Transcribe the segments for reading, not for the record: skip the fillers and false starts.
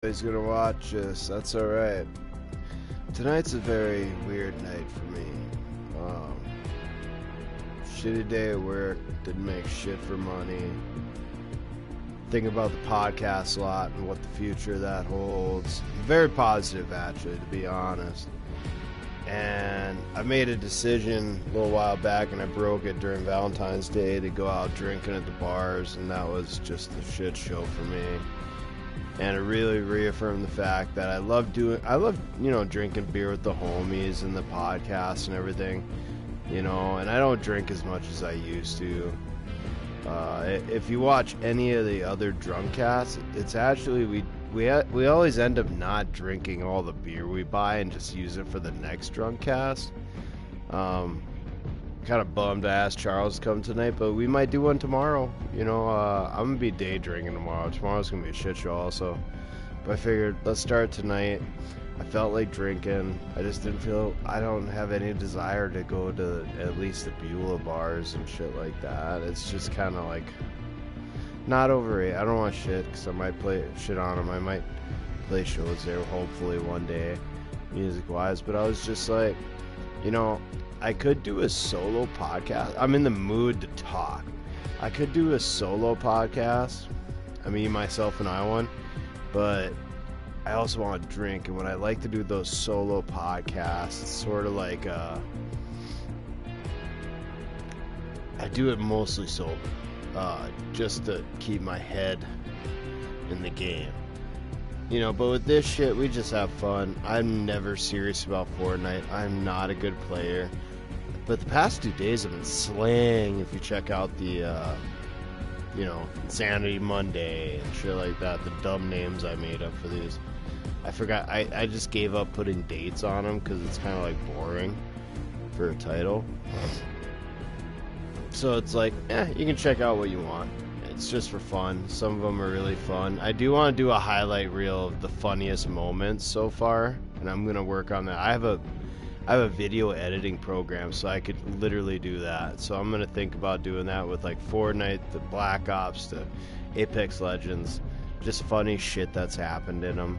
He's gonna watch us. That's alright. Tonight's a very weird night for me. Um, Shitty day at work. Didn't make shit for money. Think about the podcast a lot and what the future of that holds. Very positive, actually, to be honest. And I made a decision a little while back, and I broke it during Valentine's Day to go out drinking at the bars, and that was just a shit show for me. And it really reaffirmed the fact that I love, drinking beer with the homies and the podcast and everything, and I don't drink as much as I used to. If you watch any of the other Drunkcasts, it's actually, we always end up not drinking all the beer we buy and just use it for the next Drunkcast. Kind of bummed I asked Charles to come tonight, but we might do one tomorrow. I'm gonna be day drinking tomorrow. Tomorrow's gonna be a shit show also, but I figured let's start tonight. I felt like drinking. I don't have any desire to go to at least the Beulah bars and shit like that. It's just kind of like not over it. I don't want shit because I might play shit on them. I might play shows there hopefully one day, music wise, but I was just like, I could do a solo podcast. I'm in the mood to talk. I could do a solo podcast. Me, myself, and I one. But I also want to drink. And when I like to do those solo podcasts, it's sort of like I do it mostly sober. Just to keep my head in the game. But with this shit, we just have fun. I'm never serious about Fortnite. I'm not a good player. But the past 2 days have been slaying. If you check out the, Insanity Monday and shit like that, the dumb names I made up for these. I forgot, I just gave up putting dates on them because it's kind of like boring for a title. So it's like, you can check out what you want. It's just for fun. Some of them are really fun. I do want to do a highlight reel of the funniest moments so far, and I'm going to work on that. I have a video editing program, so I could literally do that. So I'm going to think about doing that with like Fortnite, the Black Ops, the Apex Legends. Just funny shit that's happened in them,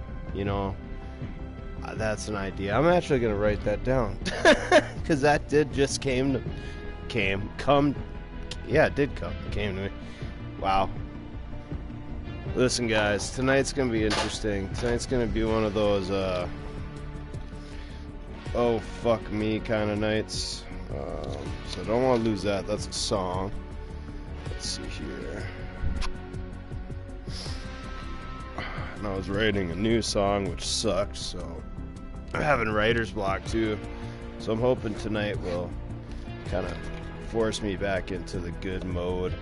That's an idea. I'm actually going to write that down. Because that did just came to me. Wow. Listen, guys, tonight's going to be interesting. Tonight's going to be one of those, oh fuck me kind of nights. So I don't want to lose that. That's a song. Let's see here. And I was writing a new song, which sucked, so I'm having writer's block too. So I'm hoping tonight will kind of force me back into the good mode.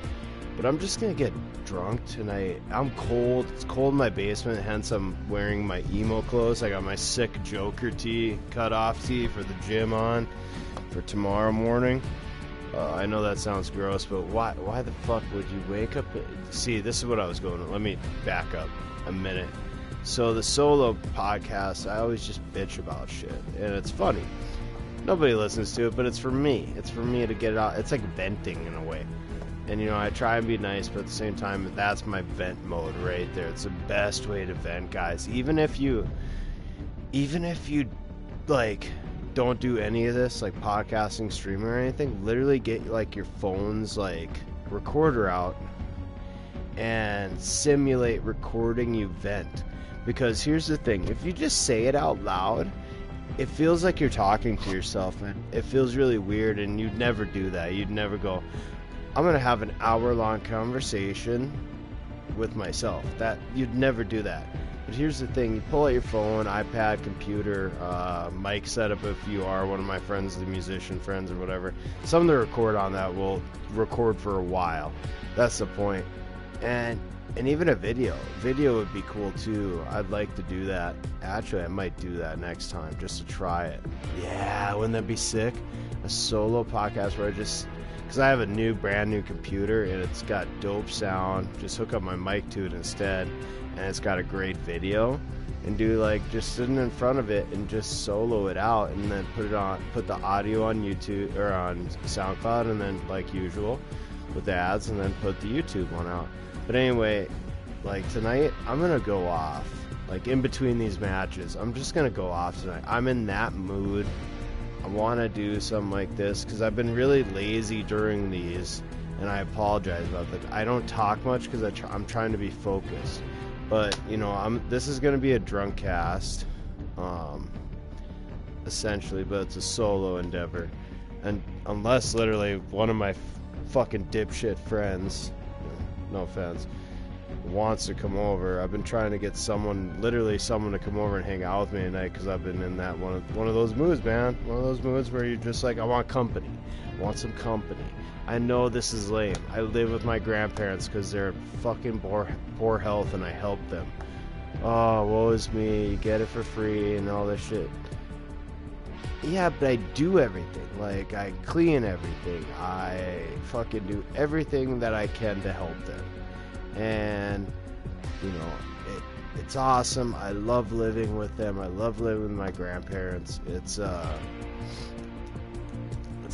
But I'm just gonna get drunk tonight. I'm cold. It's cold in my basement, hence I'm wearing my emo clothes. I got my sick Joker tee, cut off tee for the gym on for tomorrow morning. I know that sounds gross, but why the fuck would you wake up? See, this is what I was going to. Let me back up a minute. So the solo podcast, I always just bitch about shit, and it's funny. Nobody listens to it, but it's for me. It's for me to get it out. It's like venting in a way. And I try and be nice, but at the same time, that's my vent mode right there. It's the best way to vent, guys. Even if you like don't do any of this, like podcasting, streaming, or anything, literally get like your phone's like recorder out and simulate recording you vent. Because here's the thing, if you just say it out loud, it feels like you're talking to yourself, and it feels really weird, and you'd never do that. You'd never go, I'm gonna have an hour-long conversation with myself. That you'd never do that. But here's the thing: you pull out your phone, iPad, computer, mic setup. If you are one of my friends, the musician friends or whatever, some of the record on that will record for a while. That's the point. And even a video would be cool too. I'd like to do that. Actually, I might do that next time just to try it. Yeah, wouldn't that be sick? A solo podcast where because I have a brand new computer and it's got dope sound. Just hook up my mic to it instead, and it's got a great video. And do like just sitting in front of it and just solo it out, and then put the audio on YouTube or on SoundCloud, and then like usual with the ads, and then put the YouTube one out. But anyway, like tonight, I'm gonna go off like in between these matches, I'm just gonna go off tonight. I'm in that mood. I want to do something like this because I've been really lazy during these, and I apologize about that. I don't talk much because I'm trying to be focused. But you know, this is gonna be a Drunkcast, essentially, but it's a solo endeavor, and unless literally one of my fucking dipshit friends, no offense, wants to come over. I've been trying to get someone to come over and hang out with me tonight because I've been in that one of those moods, man. One of those moods where you're just like, I want company. I want some company. I know this is lame. I live with my grandparents because they're fucking poor health, and I help them. Oh, woe is me. You get it for free and all this shit. Yeah, but I do everything. Like, I clean everything. I fucking do everything that I can to help them. And, you know, it's awesome. I love living with them. I love living with my grandparents. It's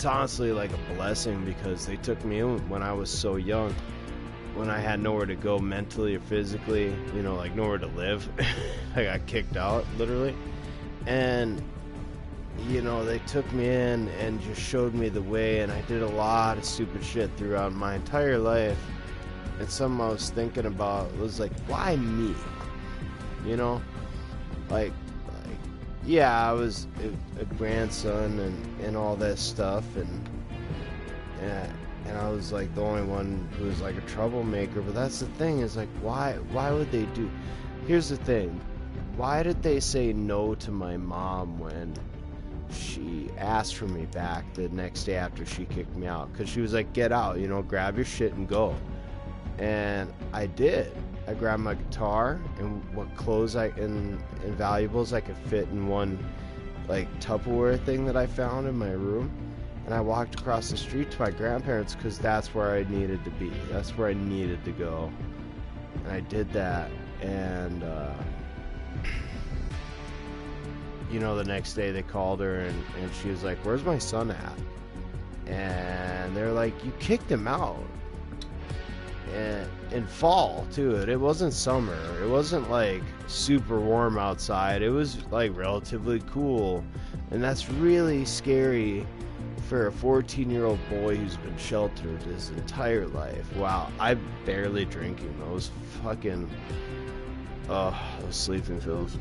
honestly like a blessing because they took me in when I was so young, when I had nowhere to go mentally or physically, you know, like nowhere to live. I got kicked out, literally. And, you know, they took me in and just showed me the way, and I did a lot of stupid shit throughout my entire life. And something I was thinking about was like, why me? You know, like yeah, I was a grandson and all that stuff, and I was like the only one who was like a troublemaker. But that's the thing, is like, why would they do? Here's the thing, why did they say no to my mom when she asked for me back the next day after she kicked me out? Because she was like, get out, you know, grab your shit and go. And I did. I grabbed my guitar and what clothes and valuables I could fit in one like Tupperware thing that I found in my room, and I walked across the street to my grandparents because that's where I needed to be. That's where I needed to go. And I did that, and you know, the next day they called her and she was like, where's my son at? And they're like, you kicked him out. And in fall too. It wasn't summer. It wasn't like super warm outside. It was like relatively cool, and that's really scary for a 14-year-old boy who's been sheltered his entire life. Wow, I'm barely drinking those fucking those sleeping pills.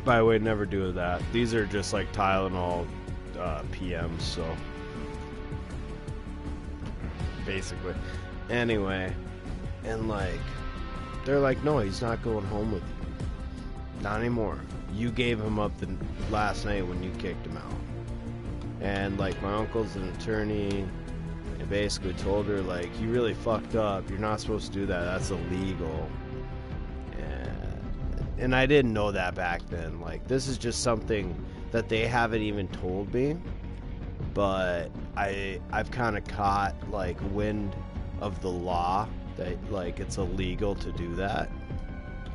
By the way, never do that. These are just like Tylenol PMs, so basically. Anyway, and like, they're like, no, he's not going home with you. Not anymore. You gave him up the last night when you kicked him out. And like, my uncle's an attorney, and basically told her, like, you really fucked up. You're not supposed to do that. That's illegal. And I didn't know that back then. Like, this is just something that they haven't even told me. But I've kind of caught like wind of the law that like it's illegal to do that.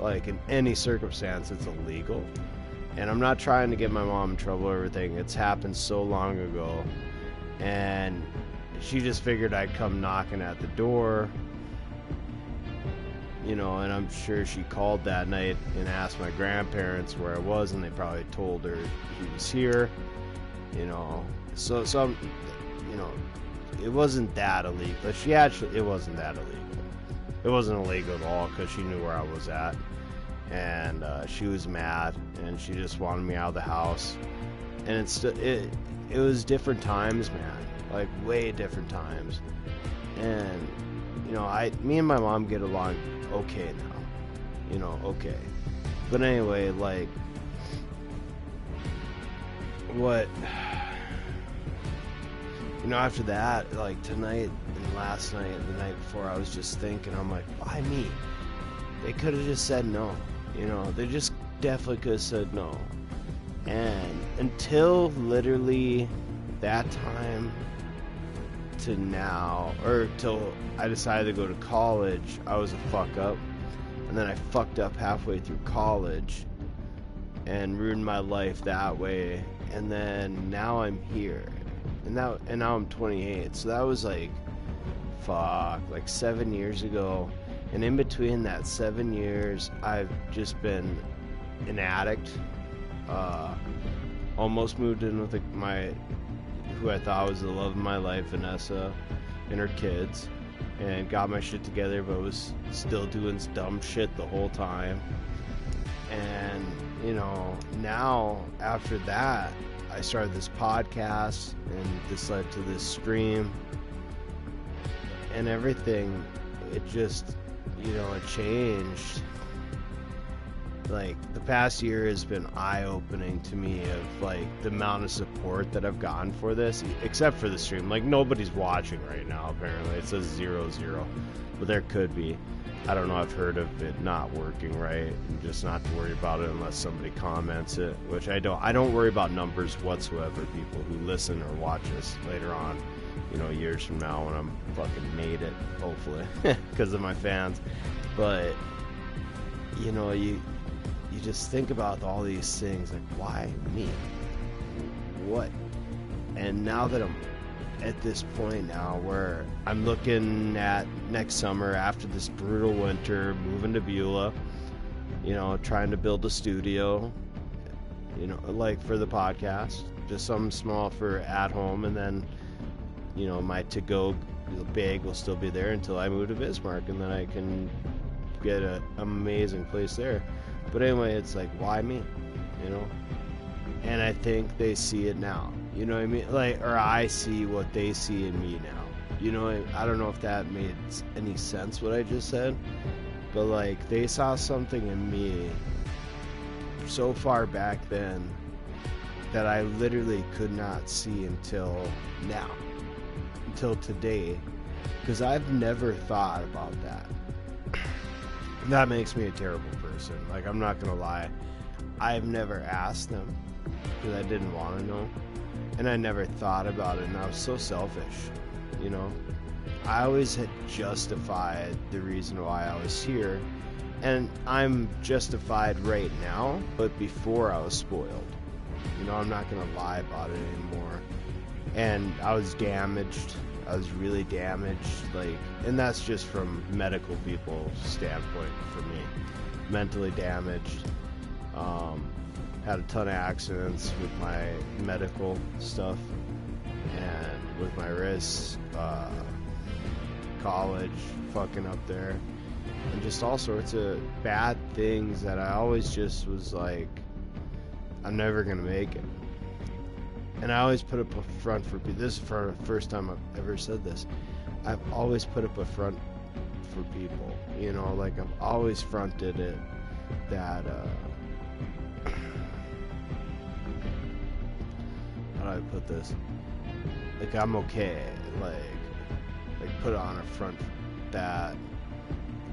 Like, in any circumstance it's illegal. And I'm not trying to get my mom in trouble or everything. It's happened so long ago, and she just figured I'd come knocking at the door, you know, and I'm sure she called that night and asked my grandparents where I was, and they probably told her he was here, you know. So you know, it wasn't that illegal. It wasn't that illegal. It wasn't illegal at all because she knew where I was at, and she was mad, and she just wanted me out of the house. And it was different times, man, like way different times. And you know, me and my mom get along okay now, you know, okay. But anyway, like, what? You know, after that, like tonight and last night and the night before, I was just thinking, I'm like, why me? They could have just said no. You know, they just definitely could have said no. And until literally that time to now, or till I decided to go to college, I was a fuck up. And then I fucked up halfway through college and ruined my life that way. And then now I'm here. And now I'm 28, so that was like 7 years ago. And in between that 7 years, I've just been an addict. Almost moved in with who I thought was the love of my life, Vanessa, and her kids, and got my shit together, but was still doing dumb shit the whole time. And, you know, now after that, I started this podcast, and this led to this stream, and everything, it just, you know, it changed. Like, the past year has been eye-opening to me of, like, the amount of support that I've gotten for this, except for the stream. Like, nobody's watching right now, apparently. It says 0-0, but there could be. I don't know, I've heard of it not working right, and just not to worry about it unless somebody comments it, which I don't worry about numbers whatsoever, people who listen or watch this later on, you know, years from now when I'm fucking made it, hopefully, because of my fans. But, you know, you just think about all these things, like, why me? What? And now that I'm at this point now where I'm looking at next summer, after this brutal winter, moving to Beulah, you know, trying to build a studio, you know, like for the podcast, just something small for at home, and then, you know, my to-go bag will still be there until I move to Bismarck, and then I can get an amazing place there. But anyway, it's like, why me? You know? And I think they see it now. You know what I mean? Like, or I see what they see in me now. You know, I don't know if that made any sense, what I just said. But, like, they saw something in me so far back then that I literally could not see until now. Until today. Because I've never thought about that. That makes me a terrible person. Like, I'm not gonna lie. I've never asked them because I didn't want to know, and I never thought about it, and I was so selfish, you know. I always had justified the reason why I was here, and I'm justified right now, but before I was spoiled. You know, I'm not gonna lie about it anymore. And I was damaged. I was really damaged, like, and that's just from medical people's standpoint for me. Mentally damaged. Had a ton of accidents with my medical stuff and with my wrists, college, fucking up there, and just all sorts of bad things that I always just was like, I'm never gonna make it. And I always put up a front for people. This is for the first time I've ever said this. I've always put up a front for people. You know, like, I've always fronted it that, how do I put this? Like, I'm okay. Like put on a front that,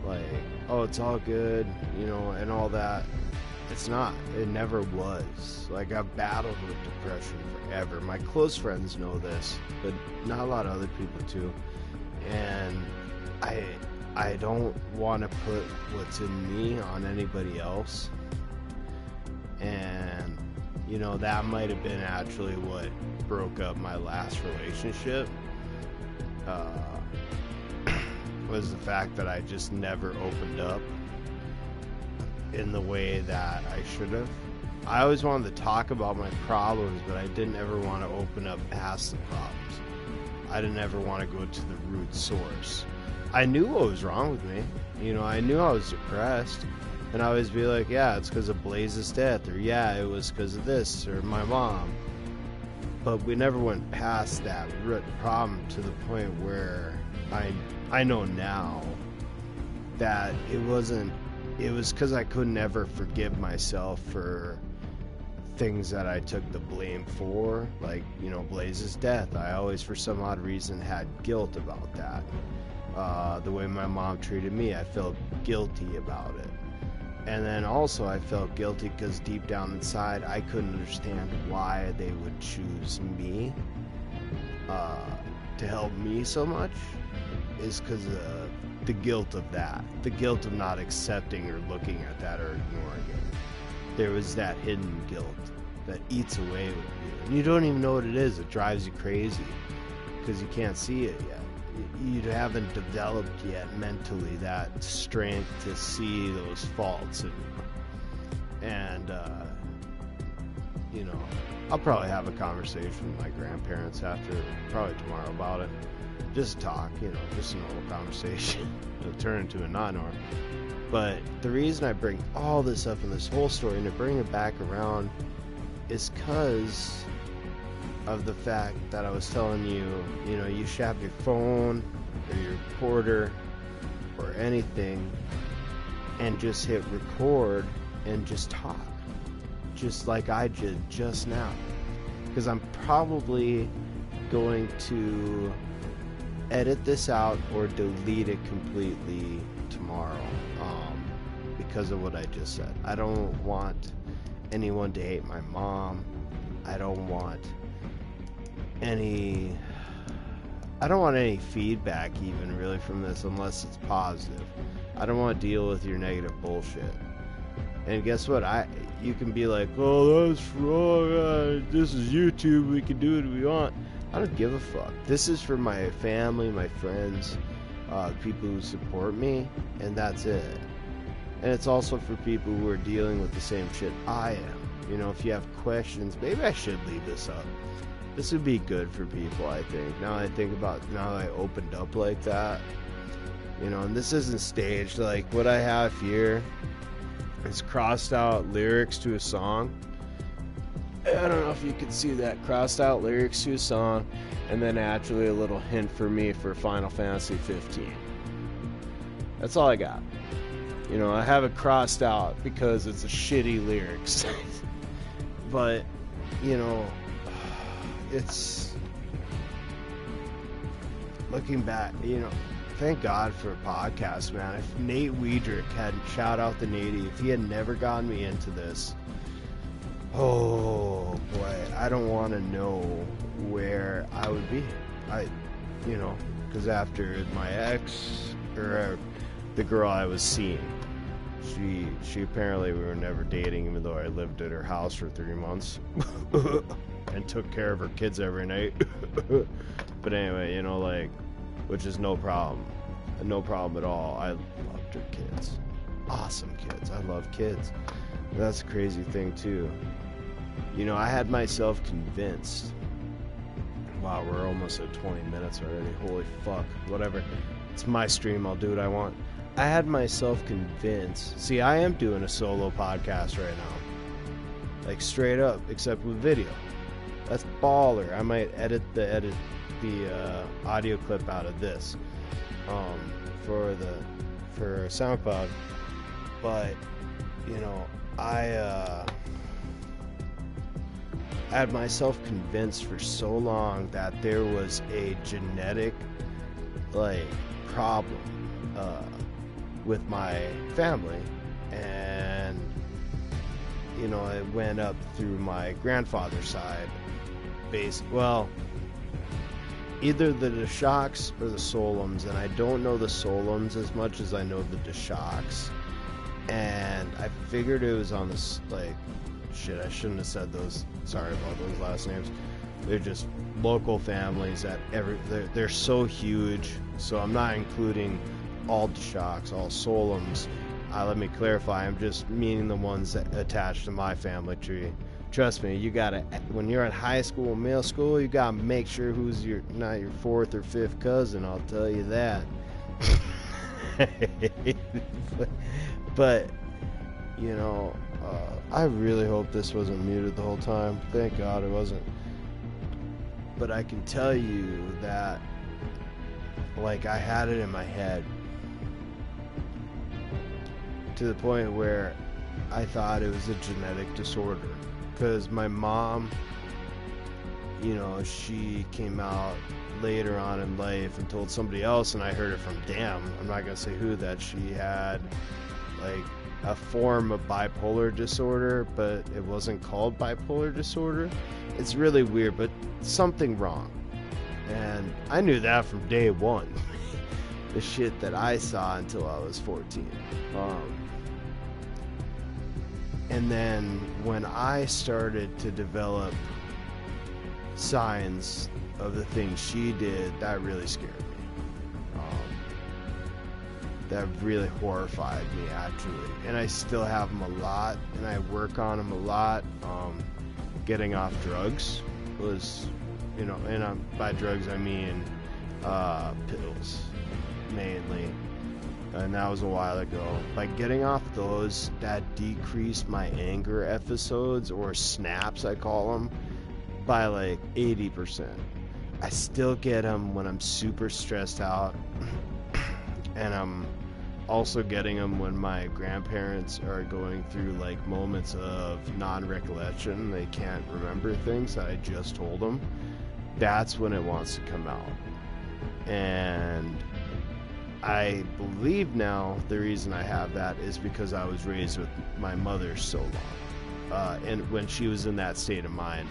like, oh, it's all good, you know, and all that. It's not. It never was. Like, I've battled with depression forever. My close friends know this, but not a lot of other people too. And I don't want to put what's in me on anybody else. And, you know, that might have been actually what broke up my last relationship. Was the fact that I just never opened up in the way that I should have. I always wanted to talk about my problems, but I didn't ever want to open up past the problems. I didn't ever want to go to the root source. I knew what was wrong with me. You know, I knew I was depressed. And I always be like, yeah, it's because of Blaze's death, or yeah, it was because of this, or my mom. But we never went past that root problem to the point where I know now that it was because I could never forgive myself for things that I took the blame for, like, you know, Blaze's death. I always, for some odd reason, had guilt about that. The way my mom treated me, I felt guilty about it. And then also I felt guilty because deep down inside, I couldn't understand why they would choose me to help me so much. Is because of the guilt of that. The guilt of not accepting or looking at that or ignoring it. There was that hidden guilt that eats away with you. And you don't even know what it is. It drives you crazy because you can't see it yet. you haven't developed yet mentally that strength to see those faults, and you know, I'll probably have a conversation with my grandparents after, probably tomorrow, about it. Just talk, just a normal conversation. It'll turn into a non-norm. But the reason I bring all this up in this whole story and to bring it back around is because of the fact that I was telling you, you should have your phone or your recorder or anything and just hit record and just talk. Just like I did just now. Because I'm probably going to edit this out or delete it completely tomorrow, because of what I just said. I don't want anyone to hate my mom. I don't want any feedback even really from this, unless it's positive. I don't want to deal with your negative bullshit. And guess what? You can be like, oh, that's wrong. This is YouTube. We can do what we want. I don't give a fuck. This is for my family, my friends, people who support me, and that's it. And it's also for people who are dealing with the same shit I am. If you have questions, maybe I should leave this up. This would be good for people, I think. Now that I opened up like that, and this isn't staged. Like, what I have here is crossed out lyrics to a song. I don't know if you can see that. Crossed out lyrics to a song, and then actually a little hint for me for Final Fantasy 15. That's all I got. I have it crossed out because it's a shitty lyrics. But, it's... Looking back, thank God for a podcast, man. If Nate Weidrich hadn't, shout out to Nate, if he had never gotten me into this, oh boy, I don't want to know where I would be. Because after my ex, or the girl I was seeing, she apparently, we were never dating, even though I lived at her house for 3 months and took care of her kids every night. But anyway, which is no problem at all. I loved her kids. Awesome kids. I love kids. That's a crazy thing too. I had myself convinced. Wow, we're almost at 20 minutes already. Holy fuck. Whatever. It's my stream. I'll do what I want. I had myself convinced. See, I am doing a solo podcast right now. Like, straight up, except with video. That's baller. I might edit the audio clip out of this for SoundCloud. But I had myself convinced for so long that there was a genetic problem with my family, and it went up through my grandfather's side. Either the Deshocks or the Solums, and I don't know the Solums as much as I know the Deshocks. And I figured it was on this, shit, I shouldn't have said those. Sorry about those last names. They're just local families that they're so huge. So I'm not including all Deshocks, all Solums. Let me clarify. I'm just meaning the ones that attach to my family tree. Trust me, you gotta, when you're in high school, middle school, you gotta make sure who's not your fourth or fifth cousin. I'll tell you that. But I really hope this wasn't muted the whole time. Thank God it wasn't. But I can tell you that, I had it in my head to the point where I thought it was a genetic disorder. Because my mom, she came out later on in life and told somebody else, and I heard it from I'm not going to say who, that she had a form of bipolar disorder, but it wasn't called bipolar disorder. It's really weird, but something wrong. And I knew that from day one. The shit that I saw until I was 14. And then when I started to develop signs of the things she did, that really scared me. that really horrified me, actually. And I still have them a lot, and I work on them a lot. Getting off drugs was, and by drugs I mean pills, mainly. And that was a while ago. By getting off those, that decreased my anger episodes, or snaps I call them, by like 80%. I still get them when I'm super stressed out, and I'm also getting them when my grandparents are going through like moments of non-recollection. They can't remember things that I just told them. That's when it wants to come out. And I believe now the reason I have that is because I was raised with my mother so long. And when she was in that state of mind,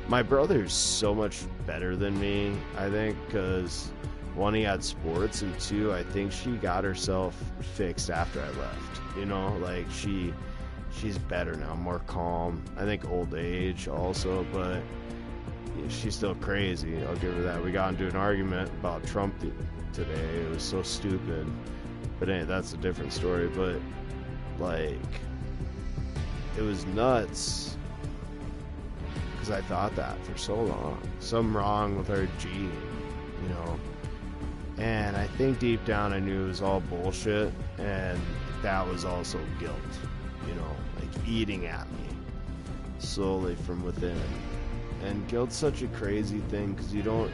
my brother's so much better than me, I think, because one, he had sports, and two, I think she got herself fixed after I left. Like she's better now, more calm. I think old age also, but she's still crazy. I'll give her that. We got into an argument about Trump today. It was so stupid, but that's a different story. But like, it was nuts because I thought that for so long. Something wrong with our gene, and I think deep down I knew it was all bullshit, and that was also guilt, like eating at me slowly from within. And guilt's such a crazy thing because you don't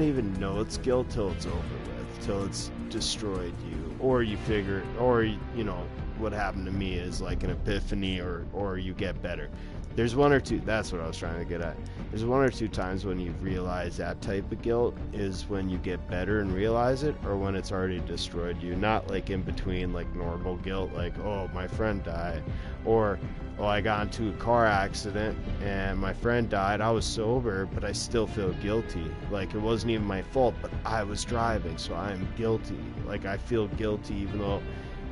even know it's guilt till it's over with, till it's destroyed you, or you figure, or what happened to me is like an epiphany, or you get better. There's one or two, that's what I was trying to get at. There's one or two times when you realize that type of guilt is when you get better and realize it, or when it's already destroyed you. Not like in between, like normal guilt, like, oh, my friend died, or, oh, I got into a car accident and my friend died. I was sober, but I still feel guilty. Like, it wasn't even my fault, but I was driving, so I'm guilty. Like, I feel guilty even though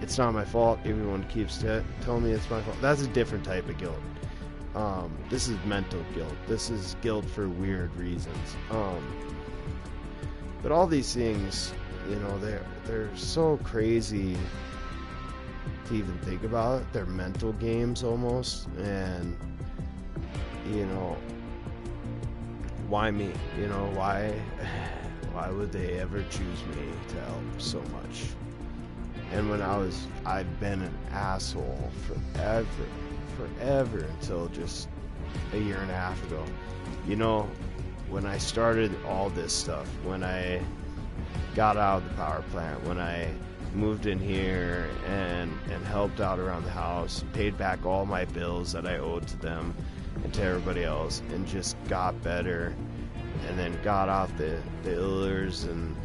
it's not my fault. Everyone keeps telling me it's my fault. That's a different type of guilt. This is mental guilt. This is guilt for weird reasons. But all these things, they're so crazy to even think about. They're mental games almost, and why me? Why would they ever choose me to help so much? And I've been an asshole forever until just a year and a half ago. When I started all this stuff, when I got out of the power plant, when I moved in here and helped out around the house, paid back all my bills that I owed to them and to everybody else, and just got better, and then got off the illers and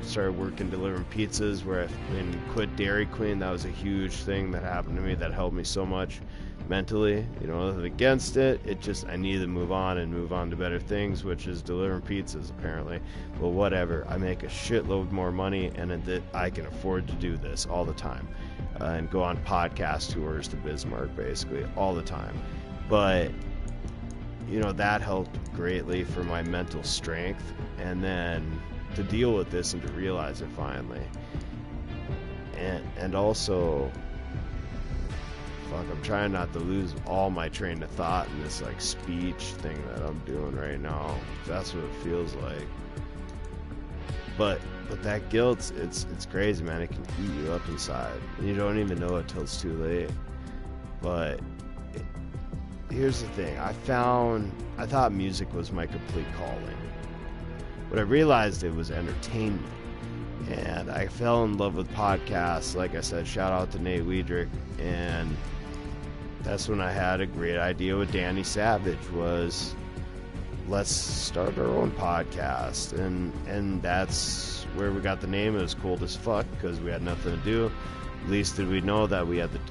started working delivering pizzas, and quit Dairy Queen. That was a huge thing that happened to me that helped me so much mentally. Against it, I needed to move on to better things, which is delivering pizzas apparently. Well, whatever, I make a shitload more money, and I can afford to do this all the time, and go on podcast tours to Bismarck basically all the time. But that helped greatly for my mental strength, and then to deal with this and to realize it finally. And also, I'm trying not to lose all my train of thought in this like speech thing that I'm doing right now. That's what it feels like. But that guilt, it's crazy, man. It can eat you up inside, and you don't even know it till it's too late. But here's the thing. I thought music was my complete calling, but I realized it was entertainment. And I fell in love with podcasts. Like I said, shout out to Nate Weidrich. And that's when I had a great idea with Danny Savage, was let's start our own podcast. And that's where we got the name. It was cold as fuck because we had nothing to do. Least did we know that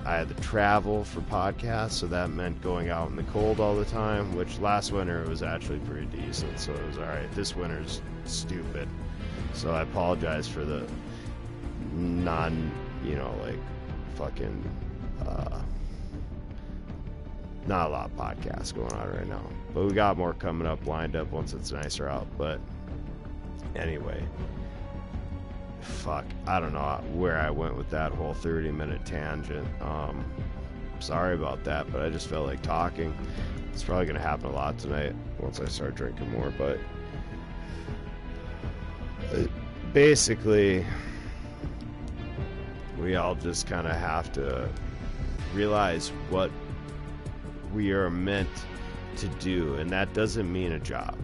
I had to travel for podcasts, so that meant going out in the cold all the time, which last winter it was actually pretty decent, so it was alright. This winter's stupid, so I apologize for the not a lot of podcasts going on right now, but we got more coming up lined up once it's nicer out. But anyway, fuck, I don't know where I went with that whole 30-minute tangent. Sorry about that, but I just felt like talking. It's probably going to happen a lot tonight once I start drinking more, but basically, we all just kind of have to realize what we are meant to do, and that doesn't mean a job.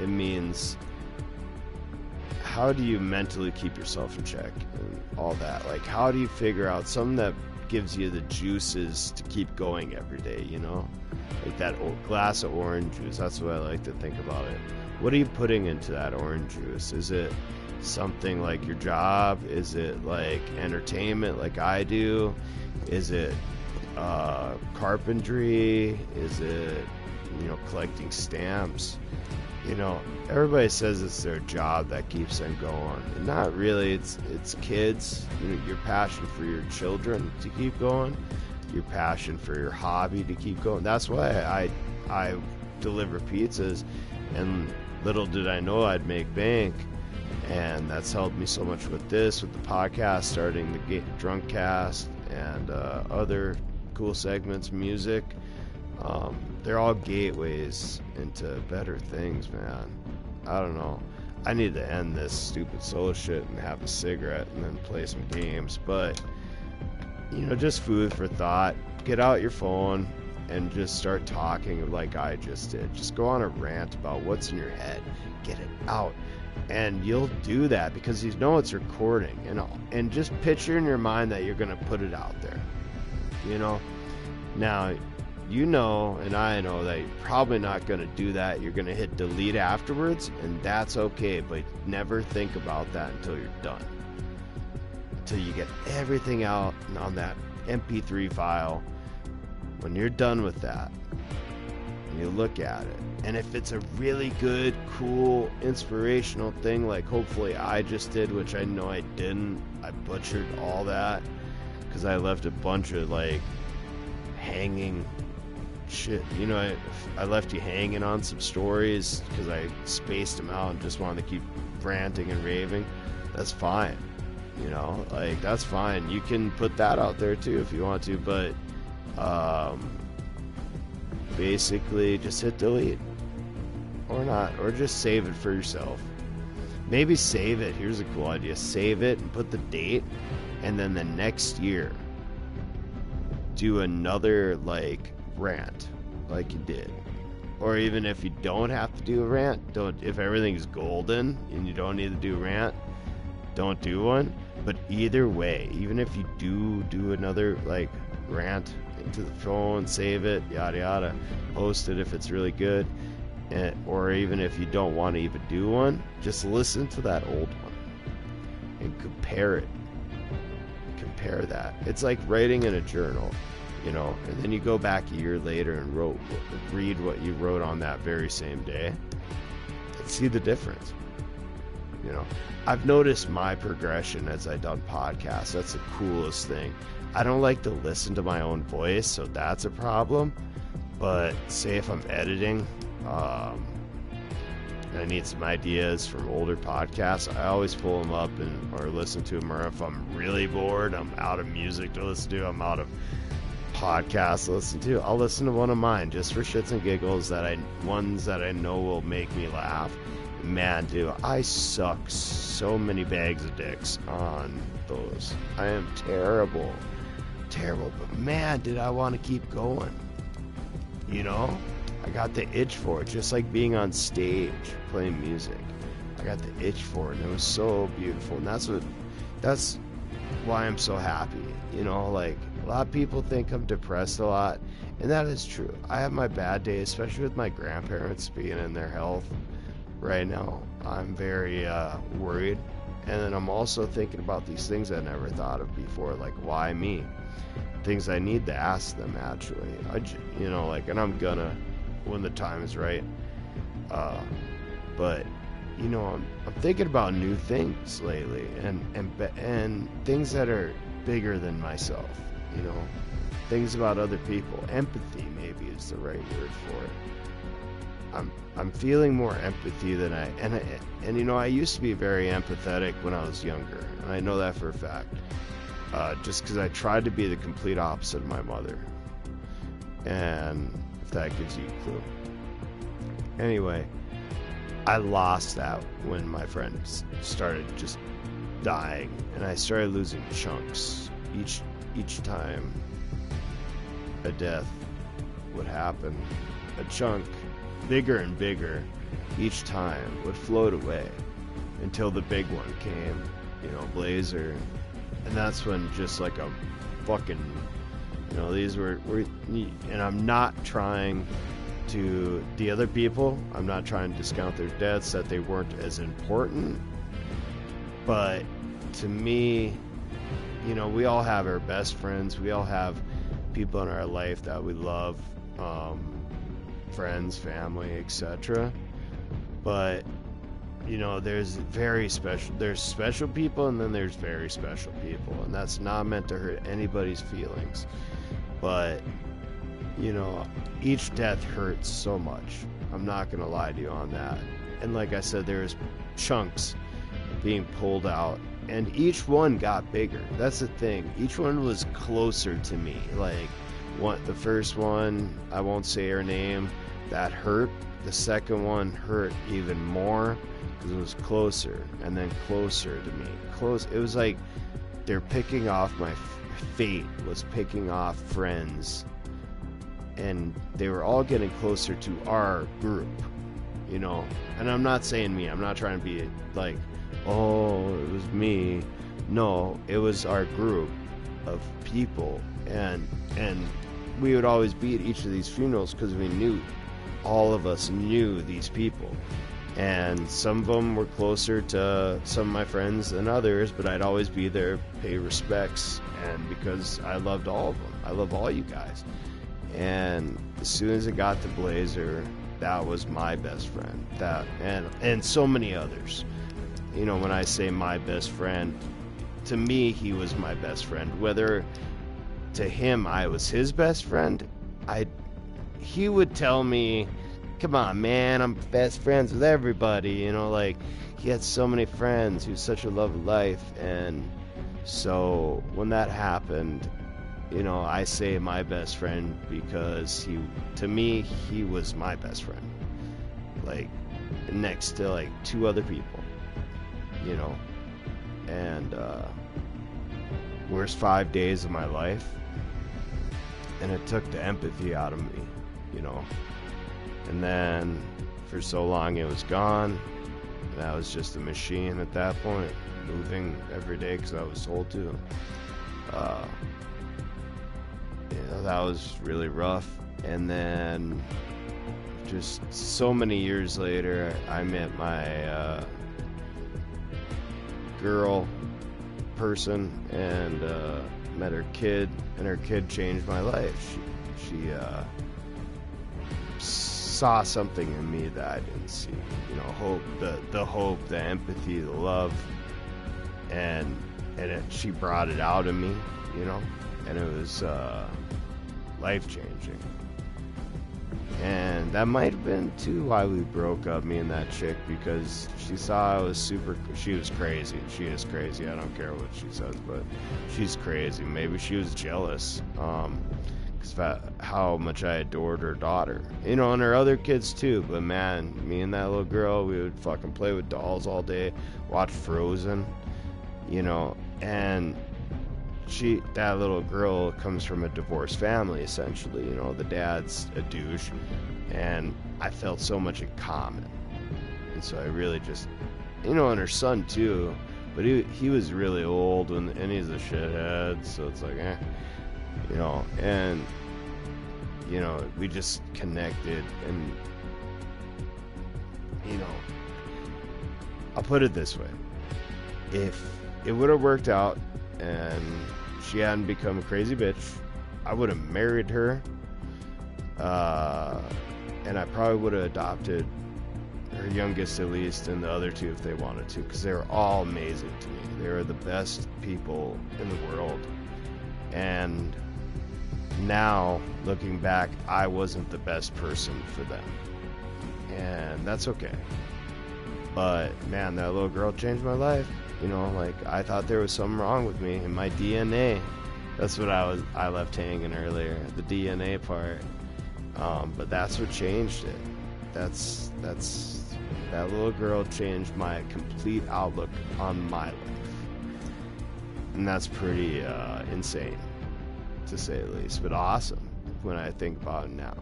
It means, how do you mentally keep yourself in check and all that? Like, how do you figure out something that gives you the juices to keep going every day, you know? Like that glass of orange juice, that's what I like to think about it. What are you putting into that orange juice? Is it something like your job? Is it like entertainment like I do? Is it carpentry? Is it, you know, collecting stamps? You know, everybody says it's their job that keeps them going. And not really. It's kids. You know, your passion for your children to keep going. Your passion for your hobby to keep going. That's why I deliver pizzas. And little did I know I'd make bank. And that's helped me so much with this, with the podcast, starting the Drunkcast, and other cool segments, music. They're all gateways into better things, man. I don't know. I need to end this stupid solo shit and have a cigarette and then play some games. But, you know, just food for thought. Get out your phone and just start talking like I just did. Just go on a rant about what's in your head. Get it out. And you'll do that because you know it's recording. And just picture in your mind that you're going to put it out there. You know? Now, you know, and I know that you're probably not going to do that. You're going to hit delete afterwards, and that's okay, but never think about that until you're done. Until you get everything out on that MP3 file. When you're done with that, you look at it, and if it's a really good, cool, inspirational thing, like hopefully I just did, which I know I didn't, I butchered all that, because I left a bunch of, like, hanging shit, you know, I left you hanging on some stories because I spaced them out and just wanted to keep ranting and raving. That's fine, you know, like, that's fine. You can put that out there too if you want to, but basically just hit delete, or not, or just save it for yourself. Maybe save it. Here's a cool idea. Save it and put the date, and then the next year do another, like, rant like you did. Or even if you don't have to do a rant, if everything's golden and you don't need to do a rant, don't do one. But either way, even if you do another, like, rant into the phone, save it, yada yada, post it if it's really good, or even if you don't want to even do one, just listen to that old one and compare that. It's like writing in a journal, you know, and then you go back a year later and read what you wrote on that very same day and see the difference. You know, I've noticed my progression as I've done podcasts. That's the coolest thing. I don't like to listen to my own voice, so that's a problem. But say if I'm editing, and I need some ideas from older podcasts, I always pull them up or listen to them. Or if I'm really bored, I'm out of music to listen to, I'm out of podcasts to listen to, I'll listen to one of mine just for shits and giggles, ones that I know will make me laugh. Man, dude, I suck so many bags of dicks on those. I am terrible, but man, did I want to keep going. You know, I got the itch for it, just like being on stage playing music. I got the itch for it, and it was so beautiful, and that's why I'm so happy. You know, like, a lot of people think I'm depressed a lot, and that is true. I have my bad days, especially with my grandparents being in their health right now. I'm very worried, and then I'm also thinking about these things I never thought of before, like, why me? Things I need to ask them, actually. You know, like, and I'm gonna when the time is right. But you know, I'm thinking about new things lately, and things that are bigger than myself. You know, things about other people. Empathy maybe is the right word for it. I'm feeling more empathy than and you know, I used to be very empathetic when I was younger, and I know that for a fact. Just because I tried to be the complete opposite of my mother, and if that gives you a clue. Anyway, I lost that when my friends started just dying, and I started losing chunks each time a death would happen. A chunk, bigger and bigger, each time would float away until the big one came, you know, Blazer. And that's when just like a fucking, you know, these were and I'm not trying to, the other people, I'm not trying to discount their deaths, that they weren't as important. But to me, you know, we all have our best friends. We all have people in our life that we love, friends, family, etc. But, you know, there's special people, and then there's very special people, and that's not meant to hurt anybody's feelings. But, you know, each death hurts so much. I'm not gonna lie to you on that. And like I said, there's chunks being pulled out, and each one got bigger. That's the thing. Each one was closer to me. Like, the first one, I won't say her name, that hurt. The second one hurt even more because it was closer, and then closer to me. It was like they're picking off my fate was picking off friends, and they were all getting closer to our group, you know. And I'm not saying me. I'm not trying to be like, oh, it was me. No, it was our group of people, and we would always be at each of these funerals because we knew, all of us knew these people, and some of them were closer to some of my friends than others, but I'd always be there, pay respects, and because I loved all of them. I love all you guys. And as soon as it got to Blazer, that was my best friend. That and so many others. You know, when I say my best friend, to me, he was my best friend. Whether to him I was his best friend, he would tell me, come on, man, I'm best friends with everybody. You know, like, he had so many friends. He was such a love of life. And so when that happened, you know, I say my best friend because to me, he was my best friend. Like, next to like two other people, you know. And worst 5 days of my life, and it took the empathy out of me, you know. And then for so long it was gone, and I was just a machine at that point, moving every day because I was told to. You know, that was really rough. And then just so many years later, I met my girl person, and met her kid, and her kid changed my life. She saw something in me that I didn't see. You know, hope, the hope, the empathy, the love, and she brought it out of me, you know, and it was life-changing. And that might have been too why we broke up, me and that chick, because she saw I was she was crazy. She is crazy. I don't care what she says, but she's crazy. Maybe she was jealous, because how much I adored her daughter, you know, and her other kids too. But man, me and that little girl, we would fucking play with dolls all day, watch Frozen, you know. And that little girl comes from a divorced family, essentially. You know, the dad's a douche, and I felt so much in common. And so I really just, you know, and her son too, but he was really old, and he's a shithead, so it's like, you know. And, you know, we just connected, and, you know, I'll put it this way. If it would have worked out and she hadn't become a crazy bitch, I would have married her, and I probably would have adopted her youngest at least, and the other two if they wanted to, because they were all amazing to me. They were the best people in the world. And now, looking back, I wasn't the best person for them. and that's okay. But man, that little girl changed my life. You know, like, I thought there was something wrong with me in my DNA. That's what I left hanging earlier, the DNA part. But that's what changed it. That little girl changed my complete outlook on my life. And that's pretty insane, to say the least, but awesome when I think about it now.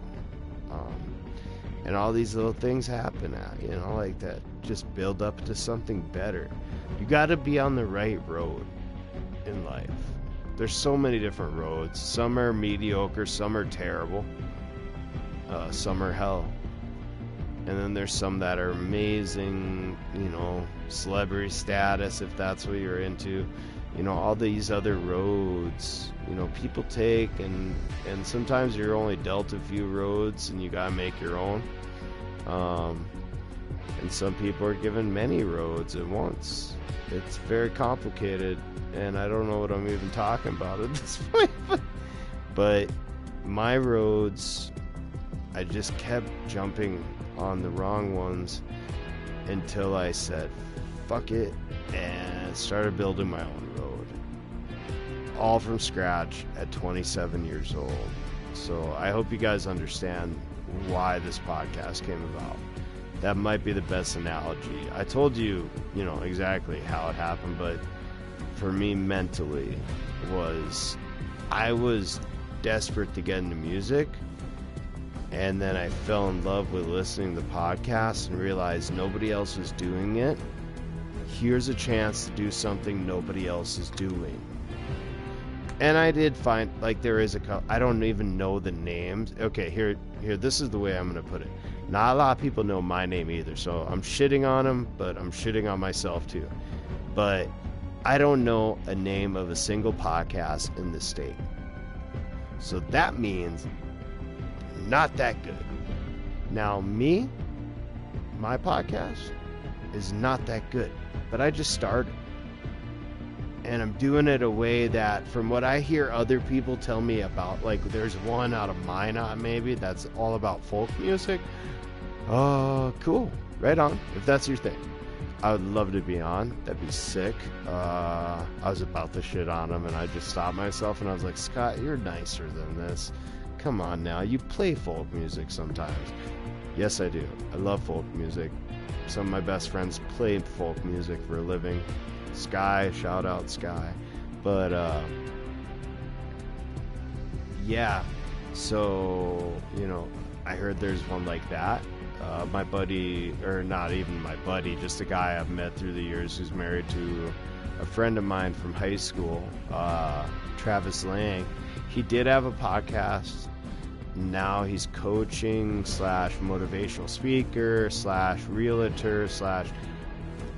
And all these little things happen, you know, like that, just build up to something better. You got to be on the right road in life. There's so many different roads. Some are mediocre, some are terrible, some are hell. And then there's some that are amazing, you know, celebrity status, if that's what you're into. You know, all these other roads, you know, people take, and sometimes you're only dealt a few roads and you gotta make your own. And some people are given many roads at once. It's very complicated, and I don't know what I'm even talking about at this point. But my roads, I just kept jumping on the wrong ones until I said, fuck it, and started building my own road. All from scratch at 27 years old. So I hope you guys understand why this podcast came about. That might be the best analogy. I told you, you know, exactly how it happened, but for me mentally I was desperate to get into music, and then I fell in love with listening to podcasts and realized nobody else was doing it. Here's a chance to do something nobody else is doing. And I did find, like, there is I don't even know the names. Okay, here, this is the way I'm going to put it. Not a lot of people know my name either, so I'm shitting on them, but I'm shitting on myself too. But I don't know a name of a single podcast in the state. So that means not that good. Now, my podcast is not that good, but I just started. And I'm doing it a way that, from what I hear other people tell me about, like, there's one out of Minot maybe that's all about folk music. Cool. Right on. If that's your thing, I would love to be on. That'd be sick. I was about to shit on him, and I just stopped myself, and I was like, Scott, you're nicer than this. Come on now. You play folk music sometimes. Yes, I do. I love folk music. Some of my best friends play folk music for a living. Sky, shout out Sky. But yeah, so, you know, I heard there's one like that. My buddy, or not even my buddy, just a guy I've met through the years who's married to a friend of mine from high school, Travis Lang. He did have a podcast. Now he's coaching / motivational speaker / realtor /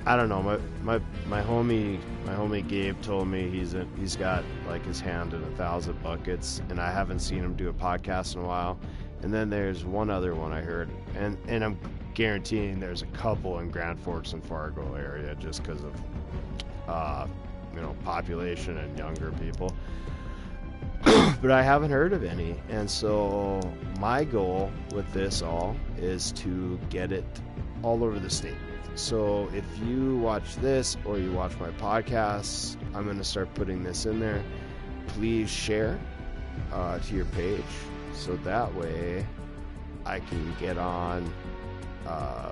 I don't know. My homie Gabe told me he's got, like, his hand in 1,000 buckets, and I haven't seen him do a podcast in a while. And then there's one other one I heard, and I'm guaranteeing there's a couple in Grand Forks and Fargo area just because of you know, population and younger people. But I haven't heard of any, and so my goal with this all is to get it all over the state. So if you watch this or you watch my podcasts, I'm going to start putting this in there. Please share to your page, so that way I can get on.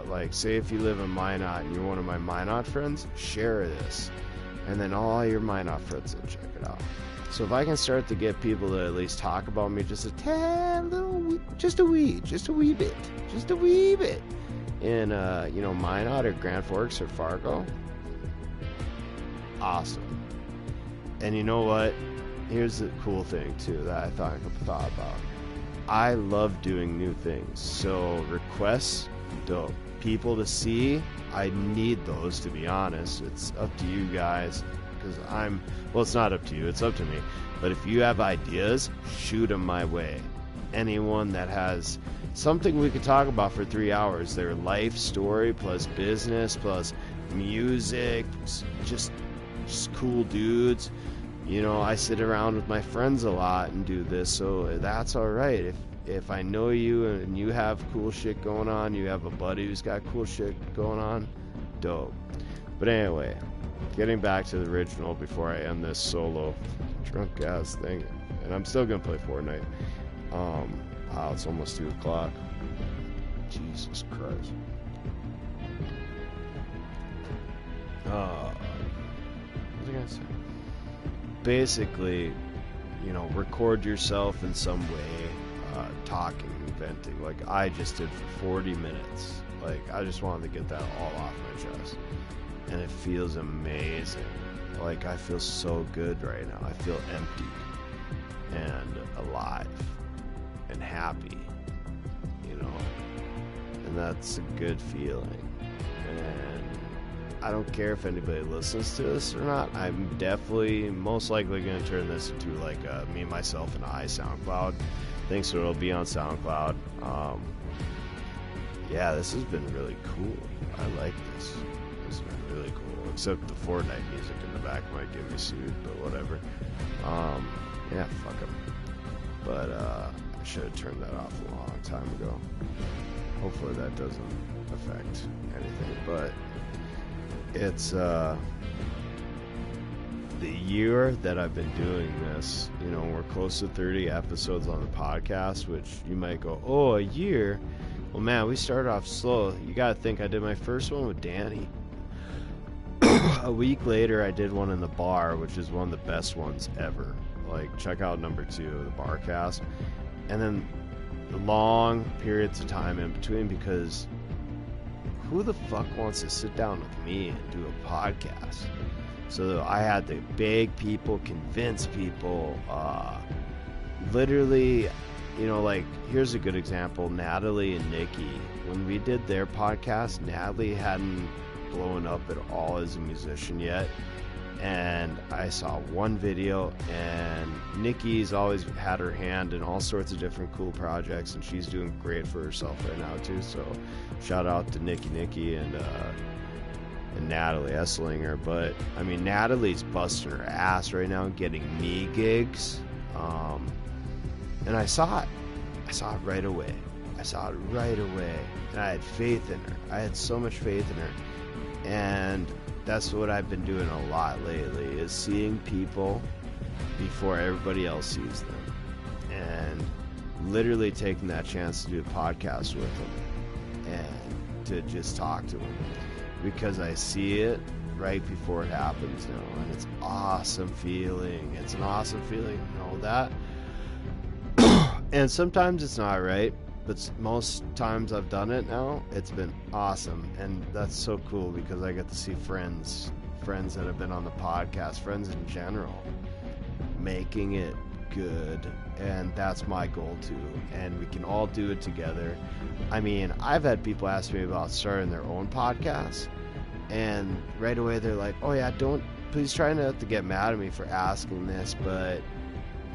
Like, say if you live in Minot and you're one of my Minot friends, share this, and then all your Minot friends will check it out. So if I can start to get people to at least talk about me just a wee bit in you know, Minot or Grand Forks or Fargo, awesome. And you know what? Here's the cool thing too that I thought about. I love doing new things. So requests, dope. People to see, I need those, to be honest. It's up to you guys, because well, it's not up to you, it's up to me. But if you have ideas, shoot them my way. Anyone that has something we could talk about for 3 hours, their life story plus business plus music, just cool dudes, You know, I sit around with my friends a lot and do this, so that's all right. If I know you and you have cool shit going on, you have a buddy who's got cool shit going on, dope. But anyway, getting back to the original before I end this solo Drunkcast thing, and I'm still gonna play Fortnite. Wow, it's almost 2 o'clock. Jesus Christ. What was I gonna say? Basically, you know, record yourself in some way, talking, venting, like I just did for 40 minutes. Like, I just wanted to get that all off my chest. And it feels amazing. Like, I feel so good right now. I feel empty and alive and happy, you know, and that's a good feeling. And I don't care if anybody listens to this or not. I'm definitely most likely going to turn this into like a me, myself, and I SoundCloud thing, so it'll be on SoundCloud. Yeah, this has been really cool. I like this. This has been really cool, except the Fortnite music in the back might get me sued, but whatever. Yeah, fuck them. But I should have turned that off a long time ago. Hopefully that doesn't affect anything, but it's the year that I've been doing this, you know, we're close to 30 episodes on the podcast, which you might go, oh, a year? Well, man, we started off slow. You gotta think, I did my first one with Danny. A week later, I did one in the bar, which is one of the best ones ever. Like, check out number 2 of the Barcast. And then long periods of time in between, because who the fuck wants to sit down with me and do a podcast? So I had to beg people, convince people, literally, you know, like, here's a good example. Natalie and Nikki, when we did their podcast, Natalie hadn't blown up at all as a musician yet. And I saw one video, and Nikki's always had her hand in all sorts of different cool projects, and she's doing great for herself right now too. So shout out to Nikki and Natalie Esslinger. But I mean, Natalie's busting her ass right now getting me gigs, and I saw it right away. And I had faith in her. I had so much faith in her. And that's what I've been doing a lot lately, is seeing people before everybody else sees them, and literally taking that chance to do a podcast with them and to just talk to them, because I see it right before it happens now, and it's awesome feeling. It's an awesome feeling to know that. And sometimes it's not right, but most times I've done it now, it's been awesome. And that's so cool, because I get to see friends that have been on the podcast, friends in general, making it good. And that's my goal too. And we can all do it together. I mean, I've had people ask me about starting their own podcast, and right away they're like, oh yeah, please try not to get mad at me for asking this, but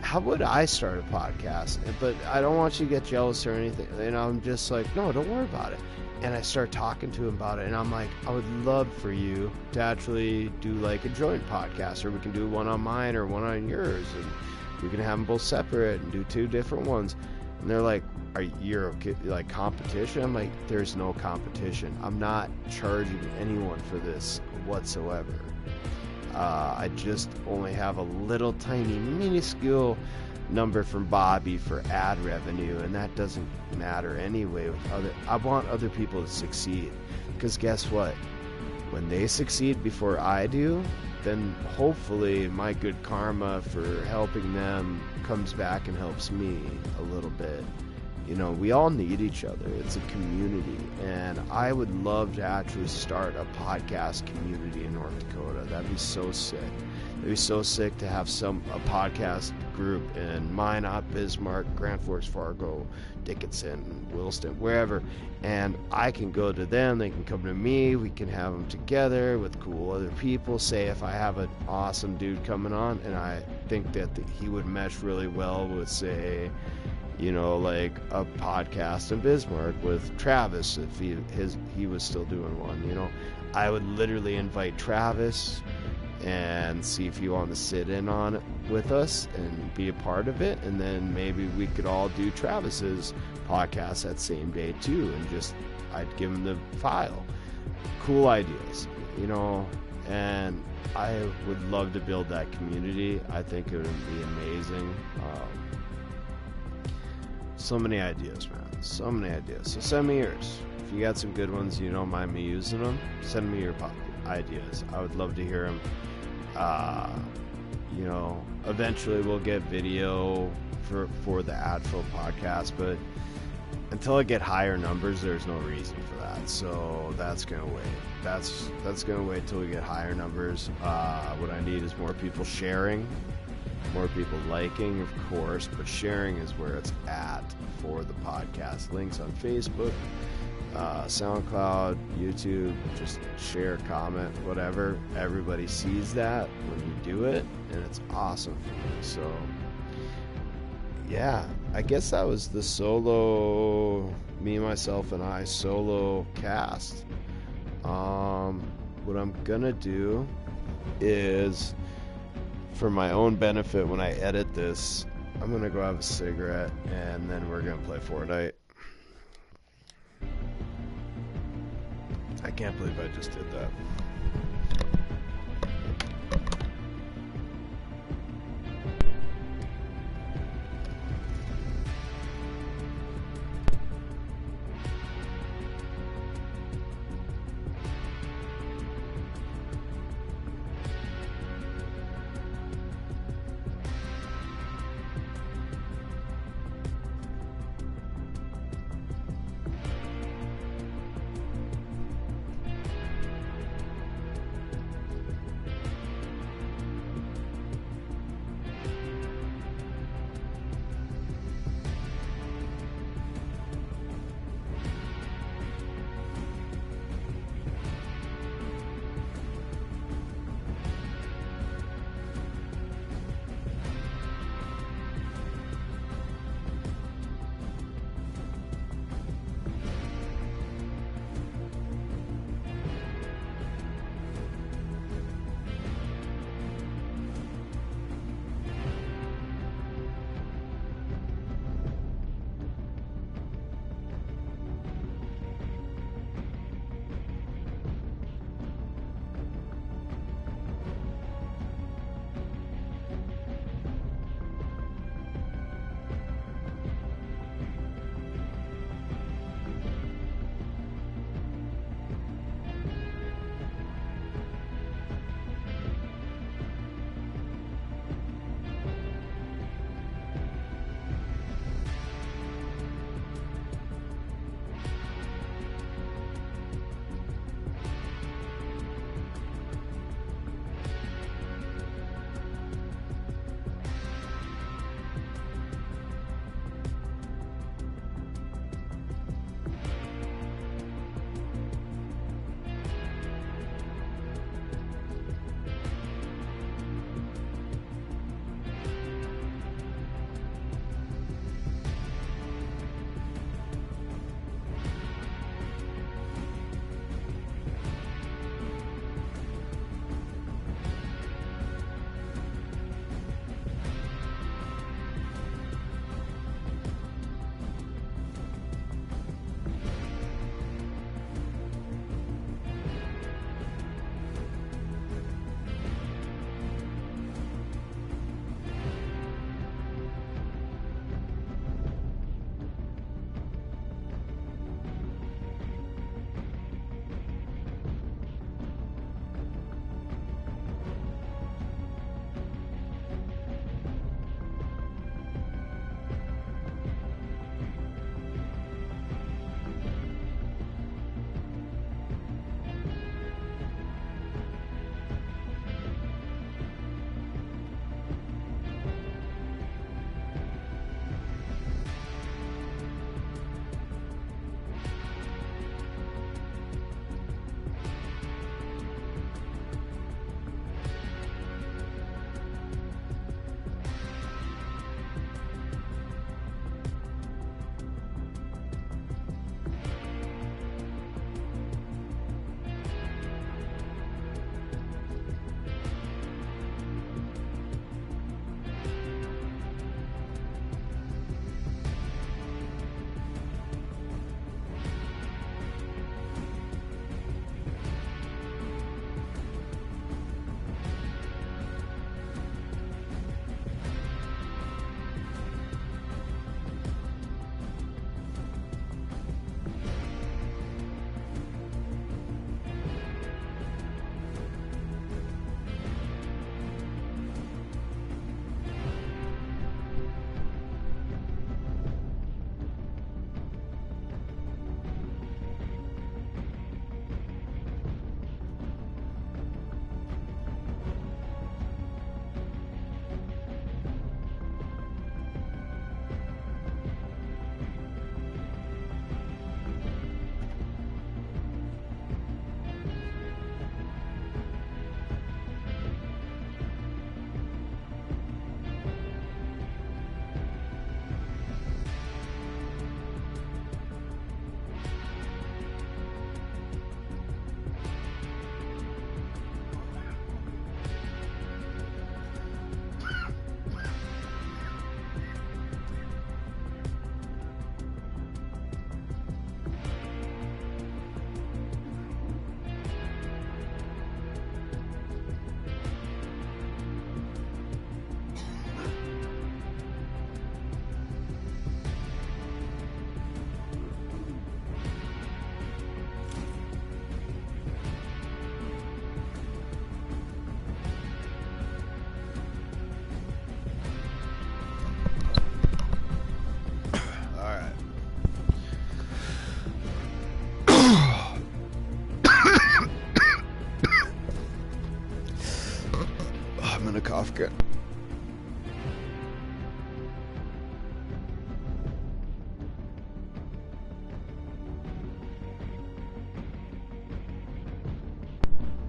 how would I start a podcast? But I don't want you to get jealous or anything. And I'm just like, no, don't worry about it. And I start talking to him about it, and I'm like, I would love for you to actually do like a joint podcast, or we can do one on mine or one on yours, and we can have them both separate and do 2 different ones. And they're like, are you okay, like competition? I'm like, there's no competition. I'm not charging anyone for this whatsoever. I just only have a little tiny minuscule number from Bobby for ad revenue, and that doesn't matter anyway. I want other people to succeed, because guess what? When they succeed before I do, then hopefully my good karma for helping them comes back and helps me a little bit. You know, we all need each other. It's a community, and I would love to actually start a podcast community in North Dakota. That'd be so sick. It'd be so sick to have a podcast group in Minot, Bismarck, Grand Forks, Fargo, Dickinson, Williston, wherever, and I can go to them, they can come to me, we can have them together with cool other people. Say if I have an awesome dude coming on, and I think that he would mesh really well with, say, you know, like a podcast in Bismarck with Travis, if he was still doing one, you know, I would literally invite Travis, and see if you want to sit in on it with us and be a part of it. And then maybe we could all do Travis's podcast that same day too, and just I'd give him the file. Cool ideas, you know, and I would love to build that community. I think it would be amazing. So many ideas, man. So many ideas. So send me yours. If you got some good ones, you don't mind me using them, send me your ideas. I would love to hear them. You know, eventually we'll get video for the Adfo podcast, but until I get higher numbers, there's no reason for that. So that's gonna wait. That's gonna wait till we get higher numbers. What I need is more people sharing, more people liking, of course, but sharing is where it's at for the podcast. Links on Facebook, SoundCloud, YouTube. Just share, comment, whatever. Everybody sees that when you do it, and it's awesome for me. So yeah, I guess that was the solo, me, myself, and I solo cast. What I'm gonna do is, for my own benefit, when I edit this, I'm gonna go have a cigarette, and then we're gonna play Fortnite. I can't believe I just did that.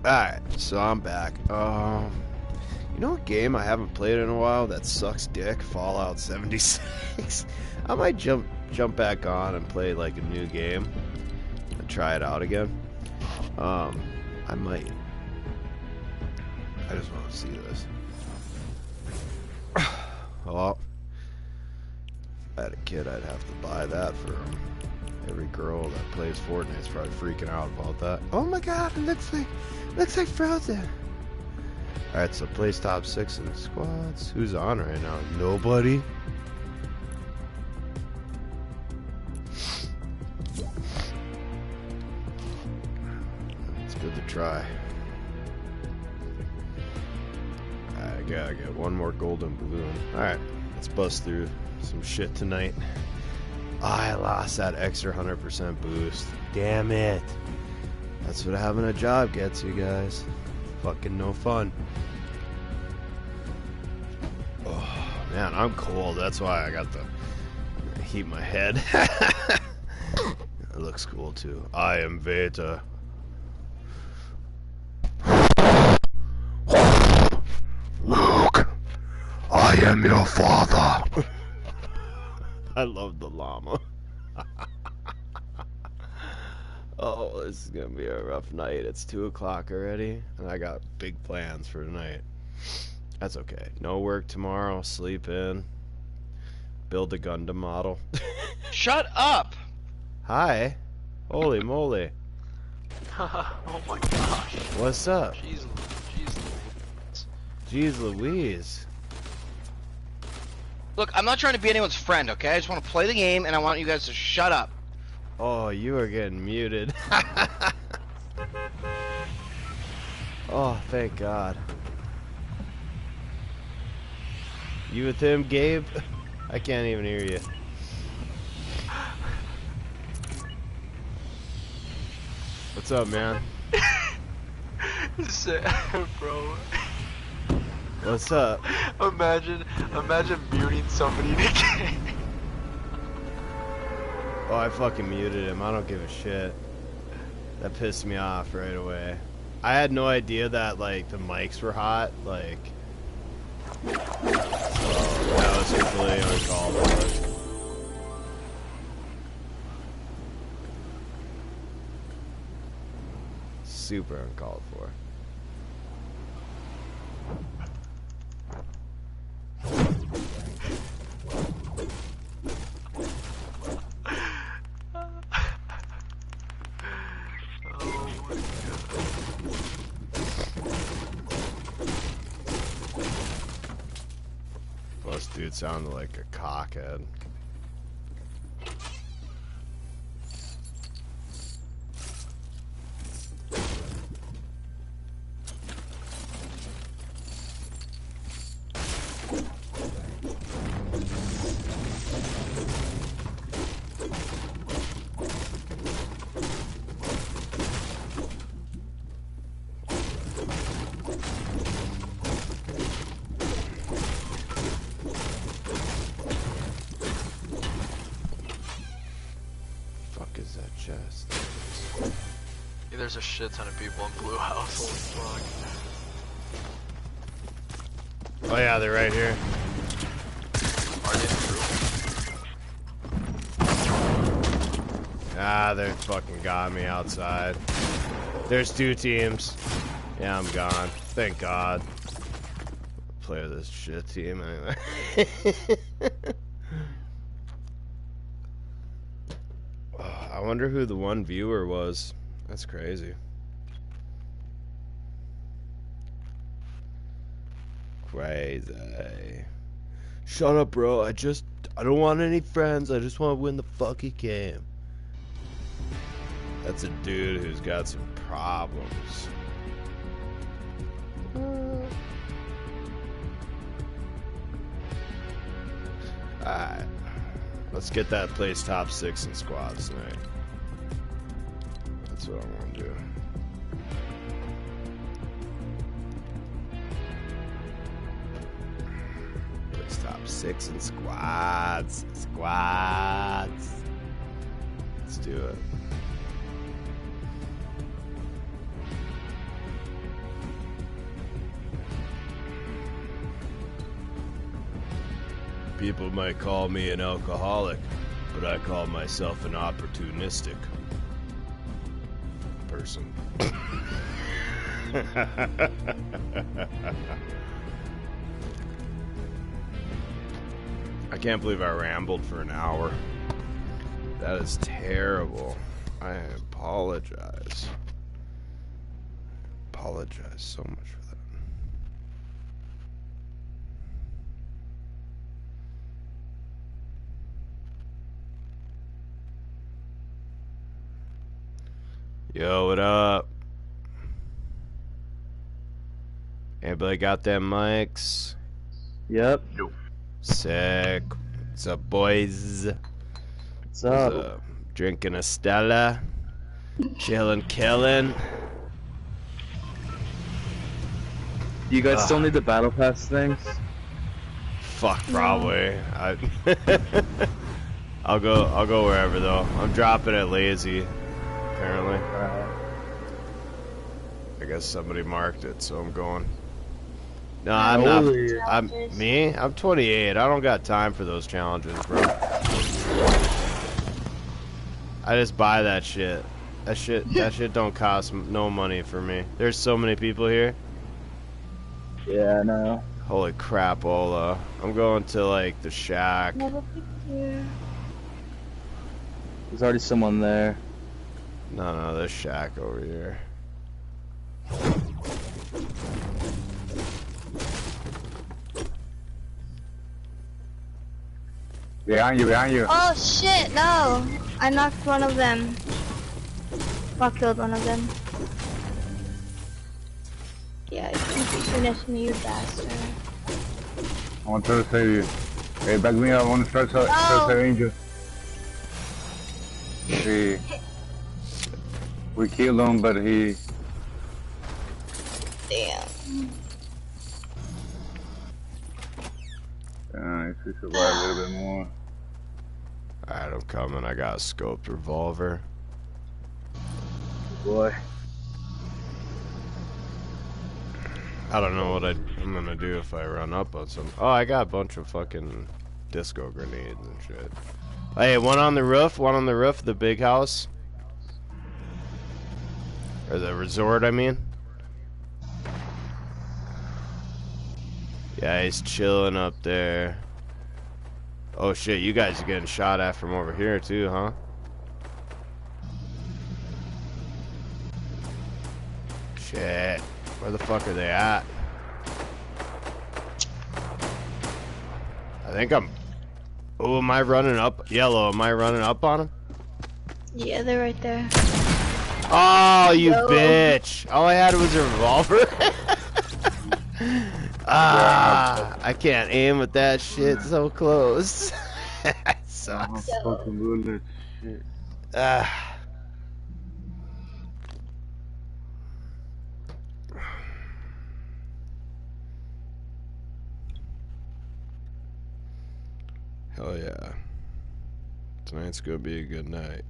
Alright, so I'm back. You know what game I haven't played in a while that sucks dick? Fallout 76. I might jump back on and play like a new game and try it out again. I might. I just want to see this. Well, if I had a kid, I'd have to buy that for him. Every girl that plays Fortnite is probably freaking out about that. Oh my god, it looks like Frozen. Alright, so plays top 6 in the squads. Who's on right now? Nobody? It's good to try. I gotta get one more golden balloon. Alright, let's bust through some shit tonight. I lost that extra 100% boost. Damn it. That's what having a job gets you guys. Fucking no fun. Oh, man, I'm cold. That's why I got to heat my head. It looks cool, too. I am Veta. Luke, I am your father. I love the llama. Oh, this is gonna be a rough night. It's 2 o'clock already, and I got big plans for tonight. That's okay. No work tomorrow. Sleep in. Build a Gundam model. Shut up! Hi. Holy moly. Oh my gosh. What's up? Jeez Louise. Jeez Louise. Look, I'm not trying to be anyone's friend, okay? I just want to play the game, and I want you guys to shut up. Oh, you are getting muted. Oh, thank God. You with him, Gabe? I can't even hear you. What's up, man? Bro. What's up? Imagine muting somebody in a game. Oh, I fucking muted him. I don't give a shit. That pissed me off right away. I had no idea that, like, the mics were hot. Like, so that was completely uncalled for. Super uncalled for. Plus, dude sounded like a cockhead. Is that chest? Yeah, there's a shit ton of people in Blue House. Holy fuck. Oh yeah, they're right here. Are they true? Ah, they fucking got me outside. There's 2 teams. Yeah, I'm gone. Thank God. Play with this shit team anyway. I wonder who the one viewer was. That's crazy. Crazy. Shut up, bro. I don't want any friends. I just want to win the fucking game. That's a dude who's got some problems. Alright. Let's get that place top 6 in squads tonight. That's what I want to do. Place top 6 in squads. Squads. Let's do it. People might call me an alcoholic, but I call myself an opportunistic person. I can't believe I rambled for an hour. That is terrible. I apologize. Apologize so much for that. Yo, what up? Everybody got them mics? Yep. Sick. What's up, boys? What's up? What's up? Drinking a Stella. Chillin', killin'. Do you guys still need the battle pass things? Fuck, probably. I'll go wherever though. I'm dropping it lazy, apparently. I guess somebody marked it, so I'm going. No, I'm not. I'm 28. I don't got time for those challenges, bro. I just buy that shit. That shit don't cost no money for me. There's so many people here. Yeah, I know. Holy crap, Ola. I'm going to like the shack. There's already someone there. No, there's shack over here. Behind you. Oh shit, no! I knocked one of them. I killed one of them. Yeah, you finished me, you bastard. I want to save you. Hey, back me up. I want to start saving you. We killed him, but he... Damn. If he survived a little bit more. Alright, I'm coming. I got a scoped revolver. Boy. I don't know what I'm gonna do if I run up on some. Oh, I got a bunch of fucking disco grenades and shit. Hey, one on the roof of the big house. Or the resort, I mean. Yeah, he's chilling up there. Oh shit, you guys are getting shot at from over here too, huh? Shit. Where the fuck are they at? I think I'm... Oh, am I running up? Yellow, am I running up on him? Yeah, they're right there. Oh, you bitch. All I had was a revolver. I can't aim with that shit so close. That sucks. Fucking bullets. Shit. Hell yeah. Tonight's gonna be a good night.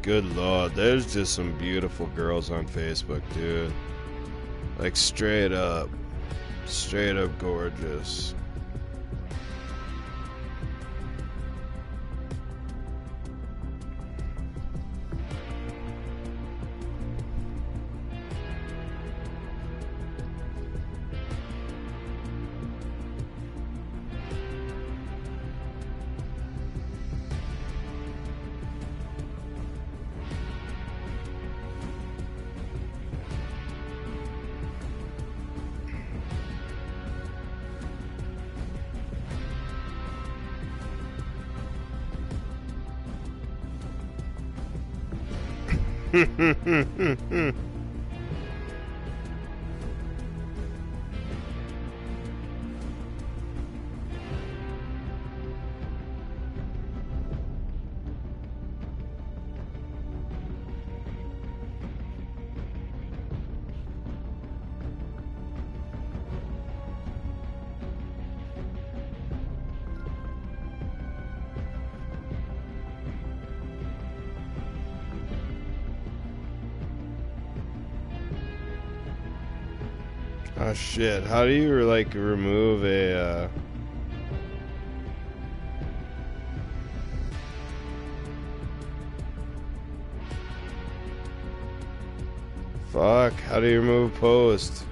Good lord, there's just some beautiful girls on Facebook, dude. Like straight up gorgeous. Oh shit! How do you like remove a? Fuck! How do you remove post?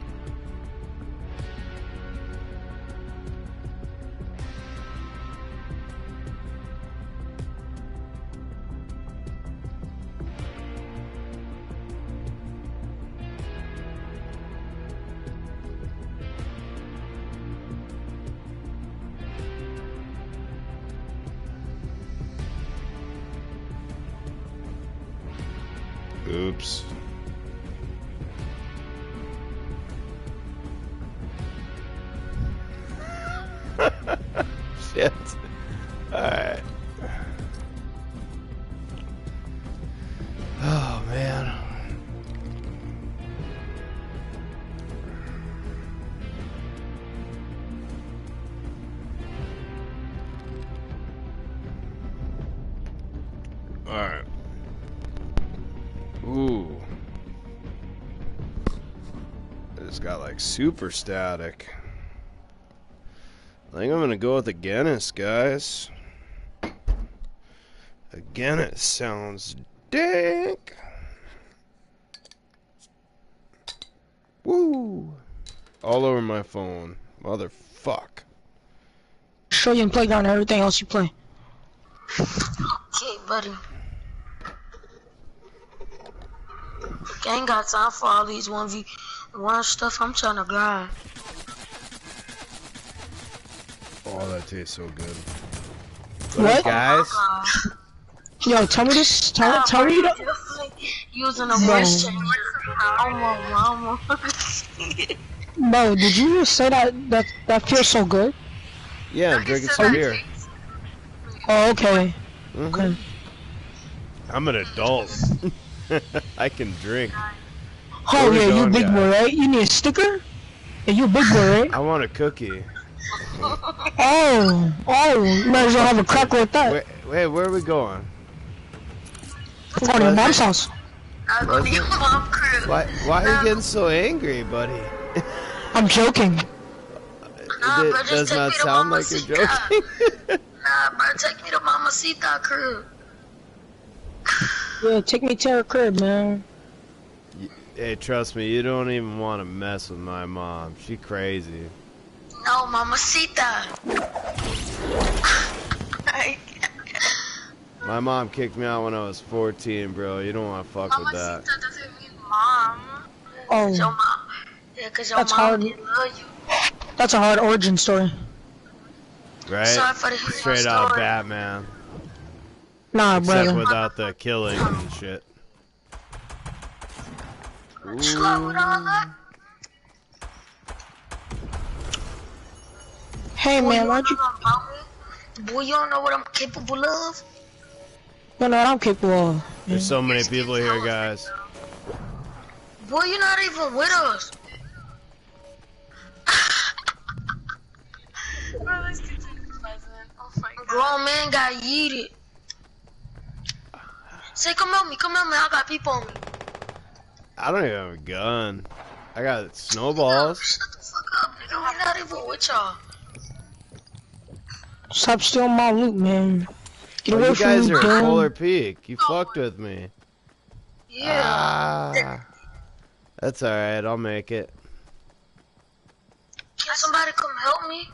Oops. Shit. Alright. Oh, man. Alright. Ooh. I just got like super static. I think I'm gonna go with the Guinness, guys. A Guinness sounds dank. Woo! All over my phone. Motherfuck. Show you in Playground and everything else you play. Okay, buddy. I ain't got time for all these 1v1 stuff. I'm trying to grind. Oh, that tastes so good. What? Guys? Yo, tell me this. Tell me that. Using a voice changer. Mama. Bro, did you just say that feels so good? Yeah, I'm drinking some beer. Oh, okay. Okay. I'm an adult. I can drink. Oh yeah, you big boy, right? You need a sticker? Yeah, you a big boy, right? I want a cookie. Oh, might as well have a cracker with that. Wait, where are we going? We're going to your mom's house. I'm going to your mom's crib. Why are you getting so angry, buddy? I'm joking. Nah, It does not sound like you're joking. Nah, bro, take me to Mama Sita crib. Yeah, take me to her crib, man. Hey, trust me, you don't even want to mess with my mom. She crazy. No, Mama Sita. My mom kicked me out when I was 14, bro. You don't want to fuck with that. Mama Sita doesn't mean mom. Oh. Your mom. Yeah, cause your That's mom hard. didn't love you. That's a hard origin story. Right? Sorry for the Straight out Batman. Nah, Except brother. without the killing and shit. Chill out with all that. Hey, man, why'd you... Boy, you don't know what I'm capable of? You know what I'm capable of. There's so many people here, guys. Boy, you're not even with us. Grown man got yeeted. Say, come help me, I got people on me. I don't even have a gun. I got snowballs. Shut the fuck up, nigga. We're not even with y'all. Stop stealing my loot, man. Get away You from guys me, are at man. Polar Peak. You fucked with me. Yeah. Ah, that's alright, I'll make it. Can somebody come help me?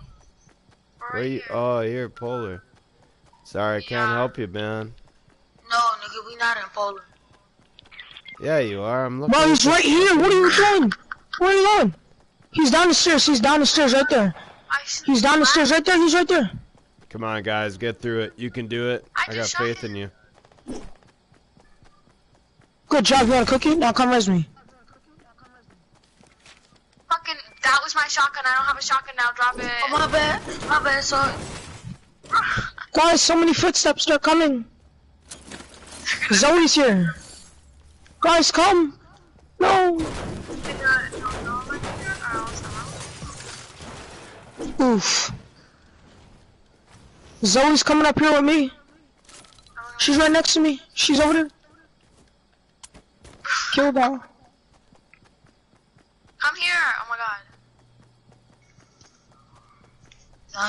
Where you? Oh, you're at Polar. Sorry, I can't help you, man. No, nigga, we not in Poland. Yeah, you are. I'm looking. Bro, at he's the- right here. What are you doing? Where are you going? He's down the stairs. He's down the stairs right there. He's down the stairs right there. He's right there. Come on, guys, get through it. You can do it. I got faith in you. Good job. You want a cookie? Now come res me. Fucking, that was my shotgun. I don't have a shotgun now. Drop it. Oh, my bad, sorry. Guys, so many footsteps. They're coming. Zoe's here. Guys, come. No. Oof. Zoe's coming up here with me. She's right next to me. She's over there. Kill her. Come here. Oh my god.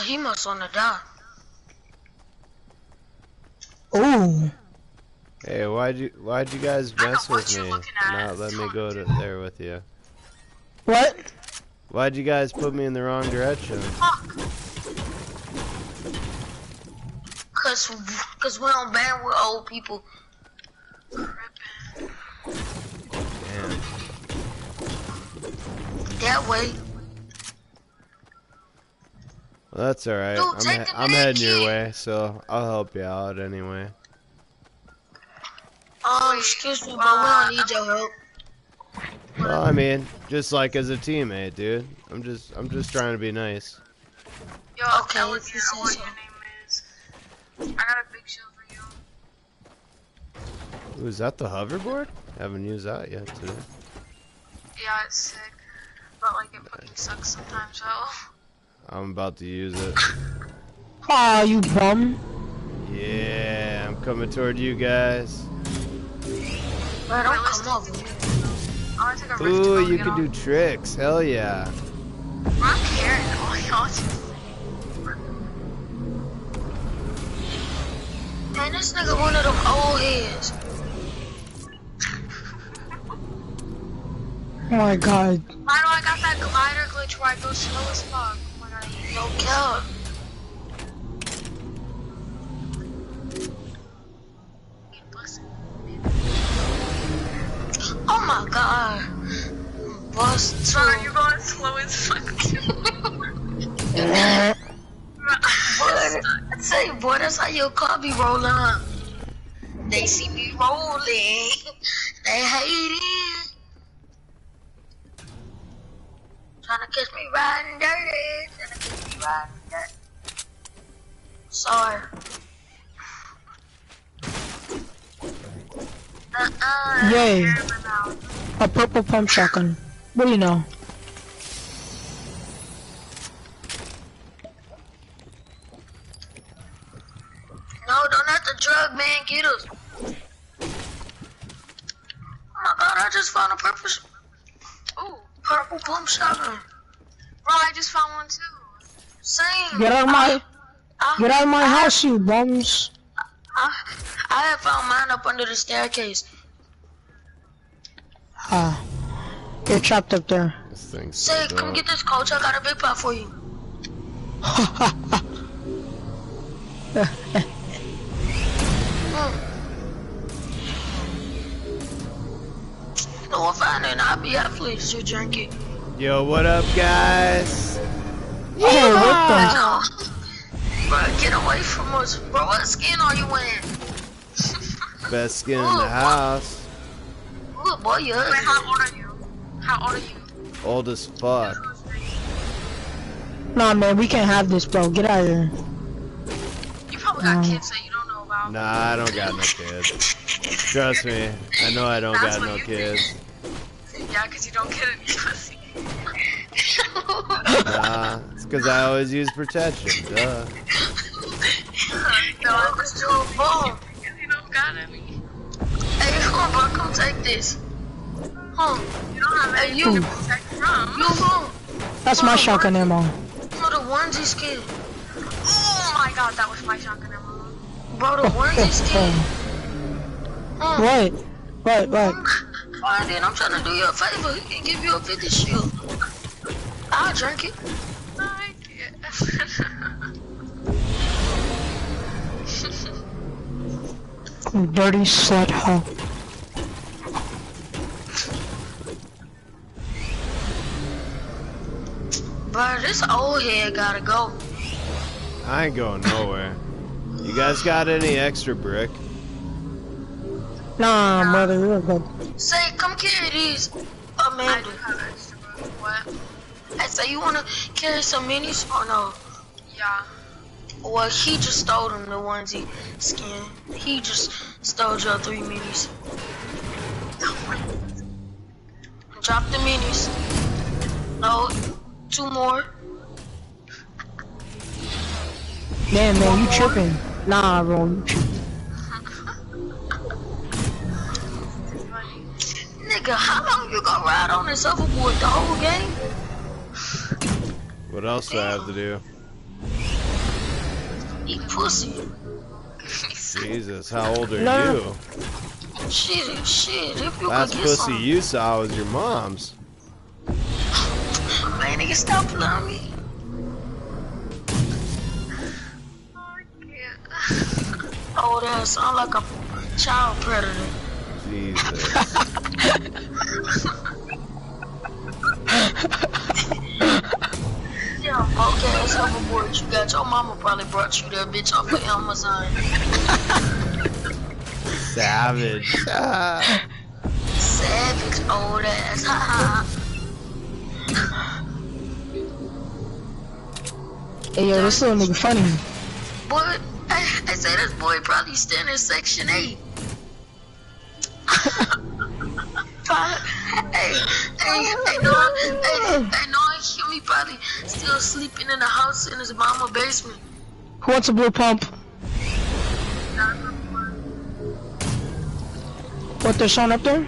He must wanna die. Ooh. Hey, why'd you guys mess with me? Not let me go to there with you. What? Why'd you guys put me in the wrong direction? Cause we don't band with old people. Damn. That way. Well, that's alright. Dude, I'm heading your way, so I'll help you out anyway. Excuse me, but we don't need your help. Well, I mean, just like as a teammate, dude. I'm just trying to be nice. Yo, Okay, Elliot, if you say what so. your name is. I got a big shield for you. Ooh, is that the hoverboard? Haven't used that yet today. Yeah, it's sick. But like it fucking sucks sometimes, so. I'm about to use it. Aw, you bum. Yeah, I'm coming toward you guys. Bro, don't come over. I wanna take a risk Ooh, to you get can off. do tricks. Hell yeah. I'm carrying all y'all just. Man, this nigga one of them old heads. Oh my god. Why do I got that glider glitch where I go slow as fuck? Oh my god, I hate No cap. Oh my god. Bust Bro, too. you're going slow as fuck. I tell you, boy, that's how your car be rolling up. They see me rolling. They hate it. Trying to catch me riding dirty. Trying to catch me riding dirty. Sorry. Yay. A purple pump shotgun. What do you know? No, don't let the drug man get us. Oh my god, I just found a purple pump shotgun. Bro, I just found one too. Same. Get out of my house, you bums. I have found mine up under the staircase. Ah. You're trapped up there. This thing's Say, so come dope. get this coach. I got a big pot for you. No, if I didn't, I'd be happy to drink it. Yo, what up, guys? Yeah, what the? No. Bro, get away from us. Bro, what skin are you wearing? Best skin in the house. Ooh, boy, you Wait, ugly. how old are you? How old are you? Old as fuck. Nah, man, we can't have this, bro. Get out of here. You probably got kids that you don't know about. Nah, I don't got no kids. Trust me, I know I don't That's got what no you kids. Yeah, because you don't get any pussy. Nah, it's because I always use protection. Duh. No, I was doing boom. Because you don't got any. Hey, come on, bro, come take this. Huh? You don't have Hey, anything you. to protect from. You who? That's my shotgun ammo. You know the onesie skin. Oh my god, that was my shotgun ammo. Bro, the onesie skin. What? What? Fine, then I'm trying to do you a favor. He can give you a 50 shield. I'll drink it. I get Dirty slut hoe. Bro, this old head gotta go. I ain't going nowhere. You guys got any extra brick? Nah, brother, you're good. Say, come carry these, I Amanda. do have extra, bro. What? I say, you wanna carry some minis or no? Yeah. Well, he just stole them, the onesie skin. He just stole your 3 minis. Drop the minis. No, 2 more. Damn, man, you tripping. Nah, bro, you tripping. Nigga, how long you gonna ride on this hoverboard the whole game? What else do I have to do? Eat pussy. Jesus, how old are No. you? Shit, if you Last could get pussy some. you saw was your mom's. Man, nigga, stop playing me. Oh, that sound like a child predator. Jesus. Yeah, okay, ass hoverboard you got. Your mama probably brought you that bitch off of Amazon. Savage. Savage old ass, haha. Hey, yo, this little nigga funny. Boy, I say this boy probably still in Section 8. No, he probably still sleeping in the house in his mama basement. Who wants a blue pump? What, they're showing up there?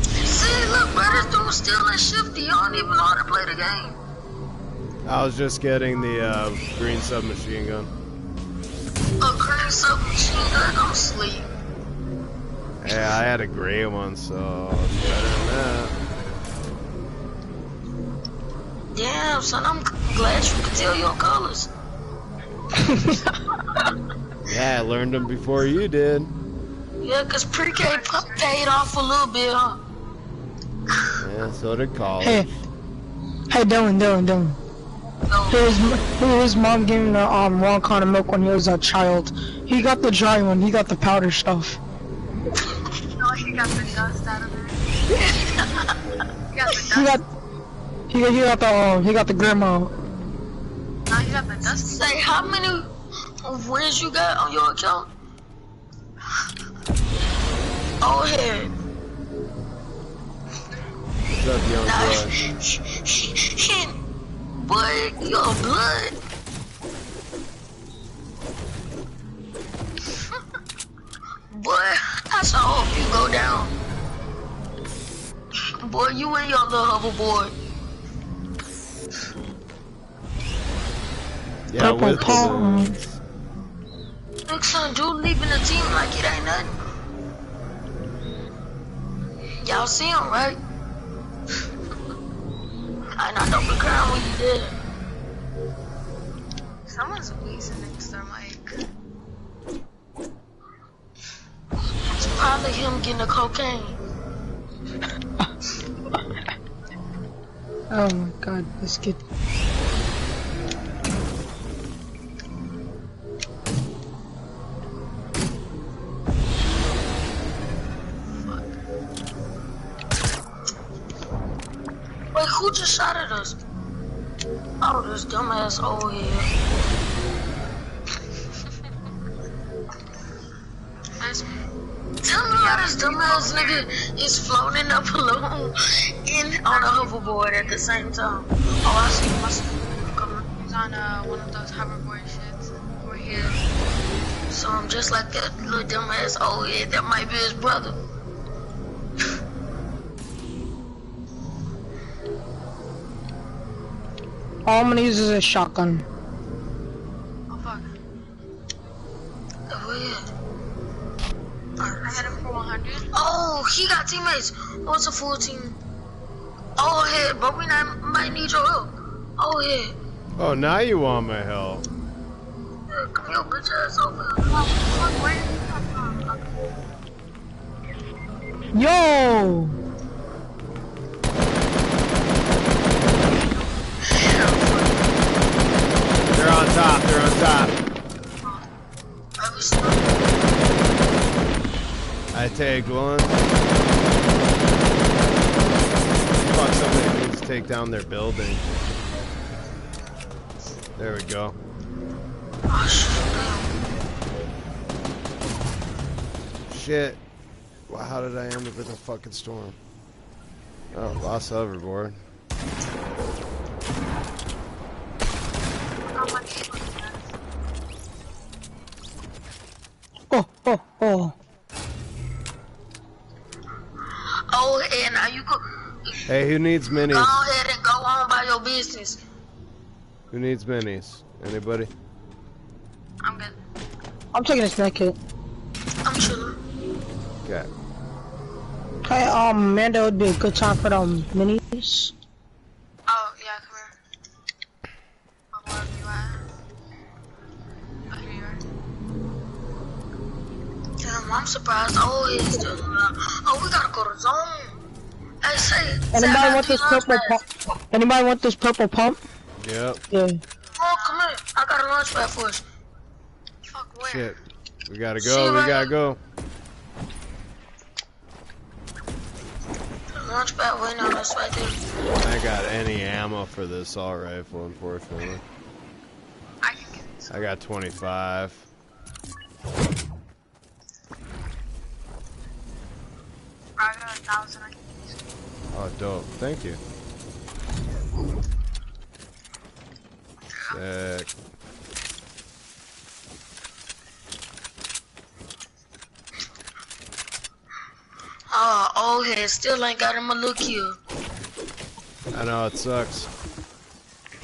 See, look, bro, this dude still in shifty. You don't even know how to play the game. I was just getting the green submachine gun. A green submachine gun, don't sleep. Yeah, I had a gray one, so it's better than that. Damn, son, I'm glad you could tell your colors. Yeah, I learned them before you did. Yeah, cause pre-K paid off a little bit, huh? Yeah, so did college. Hey, Dylan. No. His mom gave him the wrong kind of milk when he was a child. He got the dry one. He got the powder stuff. No, he got the dust out of it. He got the dust. He got the grandma. No, he got the dust. Say, how many wins you got on your account? Oh, head. What's up, young boy? Boy, your blood. Boy, I sure hope you go down. Boy, you and your little hoverboard. Yeah, Purple with palm. Look, son, dude leaving the team like it ain't nothing. Y'all see him, right? I don't be crying when you did. Someone's wheezing next to their mic. It's probably him getting the cocaine. Oh my god, this kid. Wait, who just shot at us? Oh, this dumbass old head. Tell me how this dumbass nigga is floating a balloon on a hoverboard at the same time. Oh, I see him. He's on one of those hoverboard shits. We're here. So I'm just like that little dumbass old head. That might be his brother. All I'm gonna use is a shotgun. Oh fuck. Oh, yeah. I hit him for 100. Oh, he got teammates. Oh, it's a full team. Oh, head, but we might need your help. Oh, yeah. Oh, now you want my help. Yeah, come here, bitch ass over here. Where did he come from? Yo! They're on top, they're on top. I tagged one. Fuck, somebody needs to take down their building. There we go. Shit. Well, how did I end up with a fucking storm? Oh, lost hoverboard. How much is that? Oh. Oh, and now you go. Hey, who needs minis? Go ahead and go on by your business. Who needs minis? Anybody? I'm good. I'm taking this med kit. I'm chilling. Okay. Okay, Amanda would be a good time for them minis. Oh, yeah, come here. Where you at? Oh, here you are. Damn, I'm surprised. Oh, he's still around. Oh, we gotta go to zone. Hey, say I Anybody got want this 3 purple launch pads. pump? Anybody want this purple pump? Yep. Yeah. Oh, come here. I got a launch pad for us. Fuck, where? Shit. We gotta See go. We right gotta here. go. Launch pad waiting on us right there. I got any ammo for this assault rifle, unfortunately. I can get this. I got 25. I got 1,000. I can use it. Oh, dope. Thank you. Sick. Old head still ain't got him a look here. I know, it sucks.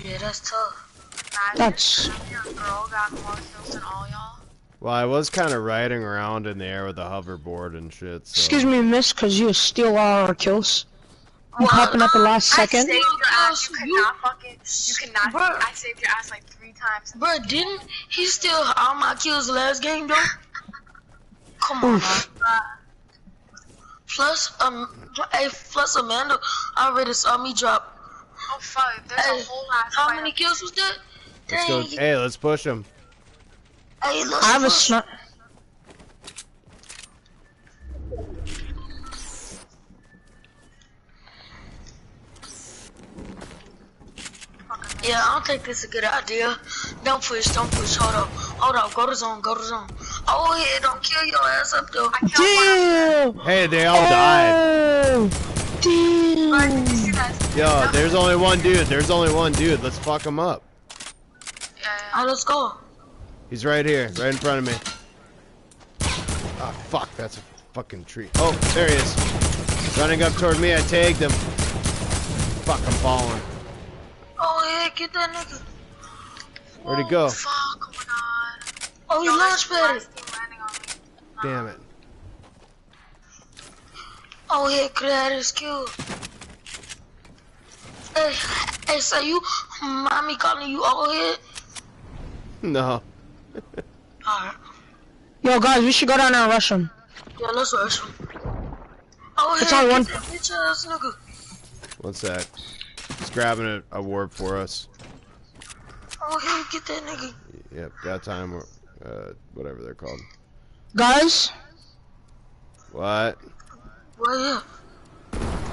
Yeah, that's tough. That's- Your girl got more kills than all y'all. Well, I was kind of riding around in the air with a hoverboard and shit, so... Excuse me, miss, cause you steal all our kills. I'm popping at the last I second. saved your ass. You cannot fucking. You cannot. Bruh. I saved your ass like 3 times. Bro, didn't he steal all my kills last game though? Come on, Oof. man. Plus, plus Amanda already saw me drop. Oh fuck, there's Hey, a whole ass how fight many up kills was that? Let's go. Dang. Hey, let's push him. Hey, look. I have a sniper. Yeah, I don't think this is a good idea. Don't push. Hold up, go to zone. Oh yeah, don't kill your ass up though. I killed one. Damn! Hey, they all died. Oh, damn! But did you see that? Yo, there's only one dude. Let's fuck him up. Yeah, Alright, let's go. He's right here, right in front of me. Ah, fuck, that's a fucking tree. Oh, there he is. Running up toward me, I tagged him. Fuck, I'm falling. Oh yeah, get that nigga. Where'd he go? Fuck, oh my god. Oh, he Yo, launch there's padded. last team landing on me. Damn it. Oh yeah, could have had his kill. Hey, so you, mommy calling you old head? No. Alright. Yo, guys, we should go down there and rush him. Yeah, let's rush him. Oh It's yeah, on one- get that bitch ass nigga. One sec. He's grabbing a warp for us. Oh yeah, get that nigga. Yep, got time. Whatever they're called. Guys, What? Well, yeah.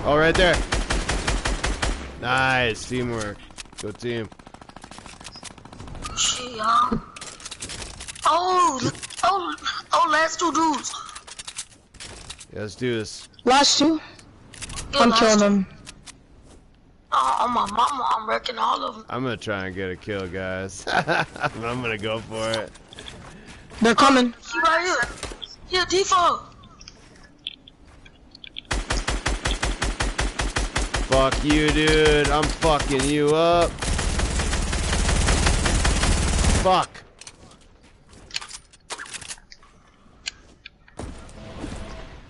Oh, right there. Nice. Teamwork. Go team. Shit, y'all. Oh, last 2 dudes. Yeah, let's do this. last 2. Yeah, I'm last killing 2. them. Oh, my mama, I'm wrecking all of them. I'm gonna try and get a kill, guys. I'm gonna go for it. They're coming. He right here. Yeah, default. Fuck you, dude. I'm fucking you up. Fuck.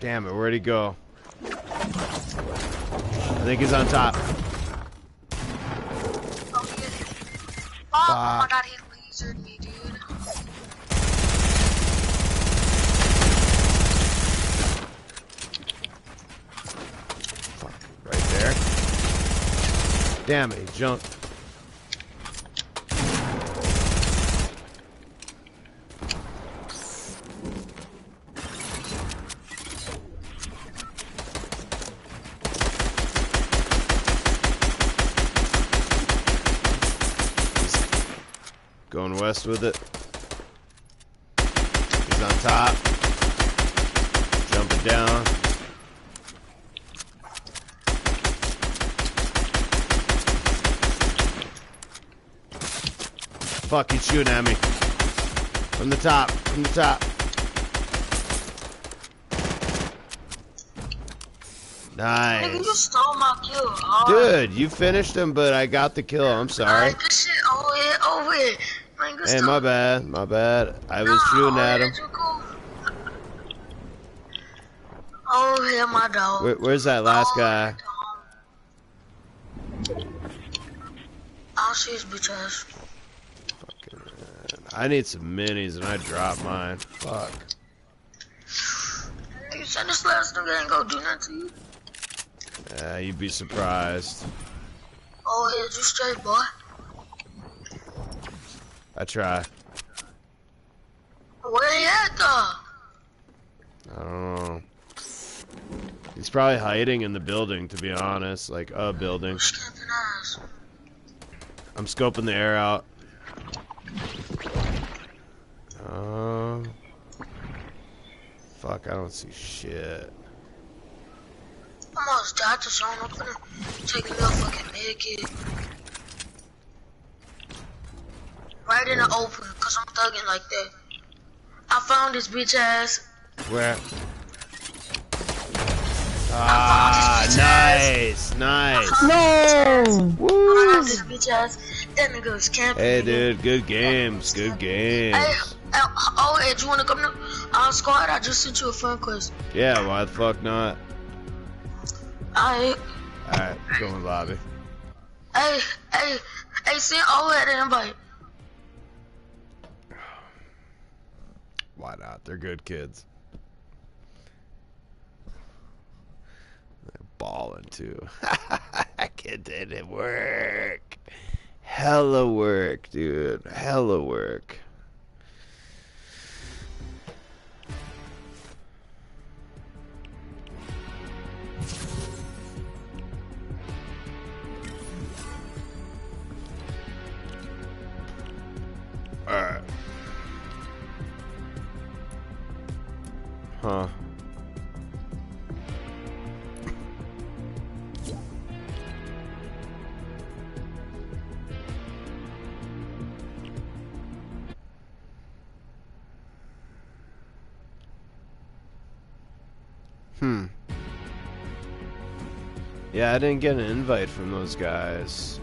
Damn it, where'd he go? I think he's on top. Oh, he is. Oh my god, he lasered me, dude. Fuck, right there. Damn it, he jumped. Going west with it. He's on top. Jumping down. Fuck, he's shooting at me. From the top. From the top. Nigga, you Nice. stole my kill. Dude, you finished him, but I got the kill. I'm sorry. Alright, good shit. Oh, yeah, over it. Man, good Hey, my bad, my bad. I was shooting at him. Oh, yeah, my dog. Where's that last guy? I'll see his bitch ass. Fucking man. I need some minis and I dropped mine. Fuck. You said this last nigga ain't gonna do nothing to you. Yeah, you'd be surprised. Oh, yeah, you straight, boy. I try. Where you at, though? I don't know. He's probably hiding in the building, to be honest. Like, a building. I'm scoping the air out. Fuck, I don't see shit. I almost died to someone. I'm gonna take a little fucking med kit. Right in the open, cause I'm thugging like that. I found this bitch ass. Where? Ah, nice, nice. No! I found this bitch ass. That nigga was camping. Hey, dude, good games, good games. Hey, oh, hey, do you wanna come to our squad? I just sent you a friend request. Yeah, why the fuck not? Alright. Alright, go in the lobby. Hey, send all that invite. Why not? They're good kids. They're balling too. Kid did it work. Hella work, dude. Hella work. Alright. Huh. Yeah, I didn't get an invite from those guys.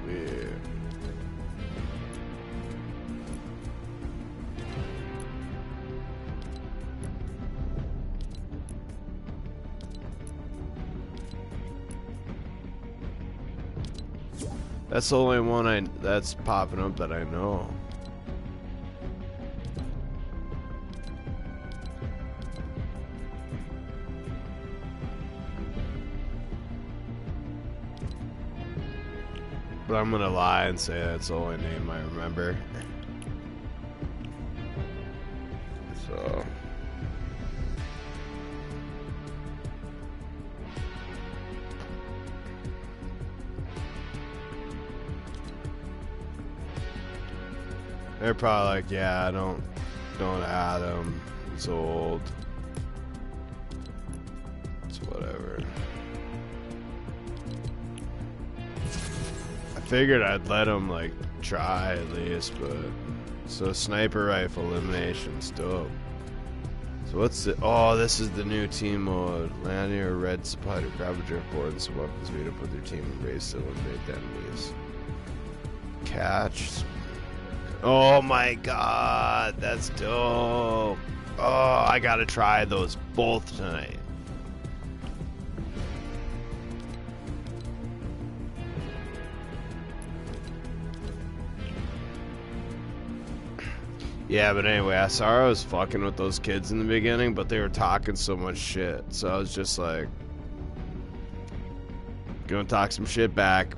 Weird. That's the only one that's popping up that I know. But I'm gonna lie and say that's the only name I remember. So. They're probably like, yeah, don't add him. He's old. It's whatever. I figured I'd let him like try at least, but so sniper rifle elimination's dope. So what's the? Oh, this is the new team mode. Land near a red supply to grab a drift board and some weapons meet up with your team and race to eliminate the enemies. Catch. Oh my god, that's dope. Oh, I gotta try those both tonight. Yeah, but anyway, I saw I was fucking with those kids in the beginning, but they were talking so much shit. So I was just like, gonna talk some shit back.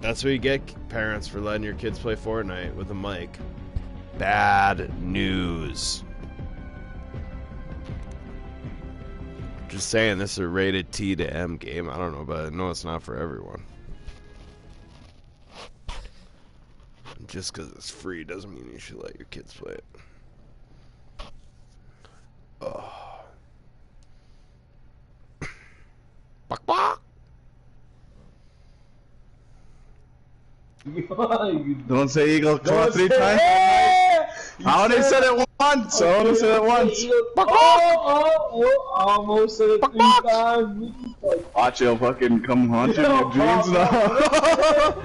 That's what you get, parents, for letting your kids play Fortnite with a mic. Bad news. Just saying, this is a rated T to M game. I don't know, but I know it's not for everyone. Just because it's free doesn't mean you should let your kids play it. Oh. Bok bok. Don't say eagle. Come on, 3 times. I only said it once. I only said it once. Almost said it 3 times. Watch you fucking come haunt you in your dreams now.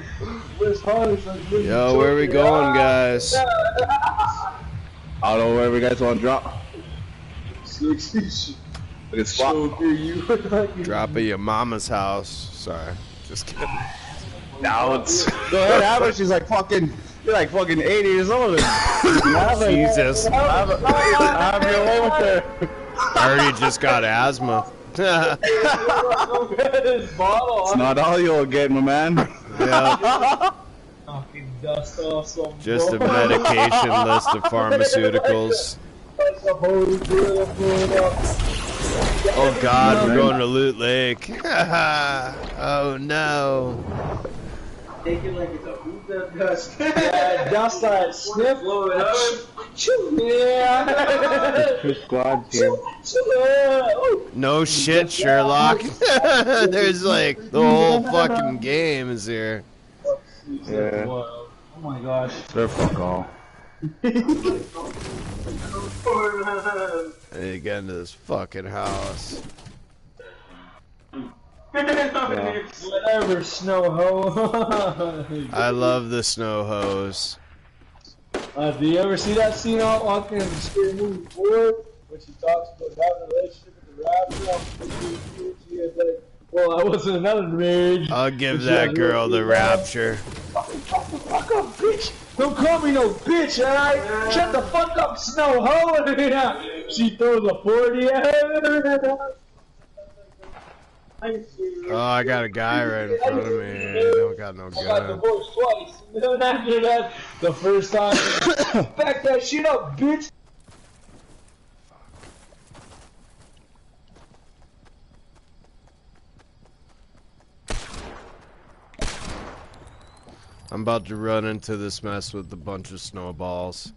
Yo, where we going, guys? I don't know where we guys want to drop. Look at spot. Drop at your mama's house. Sorry, just kidding. Now it's go ahead, have her. She's like fucking. You're like fucking 80 years old. Jesus. Have your way with her. I already just got asthma. It's not all you'll get, my man. Yeah. Dust off some Just a medication list of pharmaceuticals. Oh God, we're going to Loot Lake. Oh no. Take it like it's a hoop that dust. Yeah, dust that sniff. Blow it up. Yeah. 2 squads here. No shit, Sherlock. There's like the whole fucking game is here. Yeah. Oh my gosh. They're fuck all. I need to get into this fucking house. Whatever, snow hoe. I love the snow hose. Do you ever see that scene on in Scary Movie 4 when she talks about having a relationship with the rapper? She is like, well, I wasn't another marriage. I'll give that girl the rapture. Fuck up, bitch! Don't call me no bitch, alright? Shut the fuck up, snow hoe! She throws a 40 at her. Oh, I got a guy right in front of me. I don't got no I got gun. divorced twice. And then after that, the first time, back that shit up, bitch! I'm about to run into this mess with a bunch of snowballs.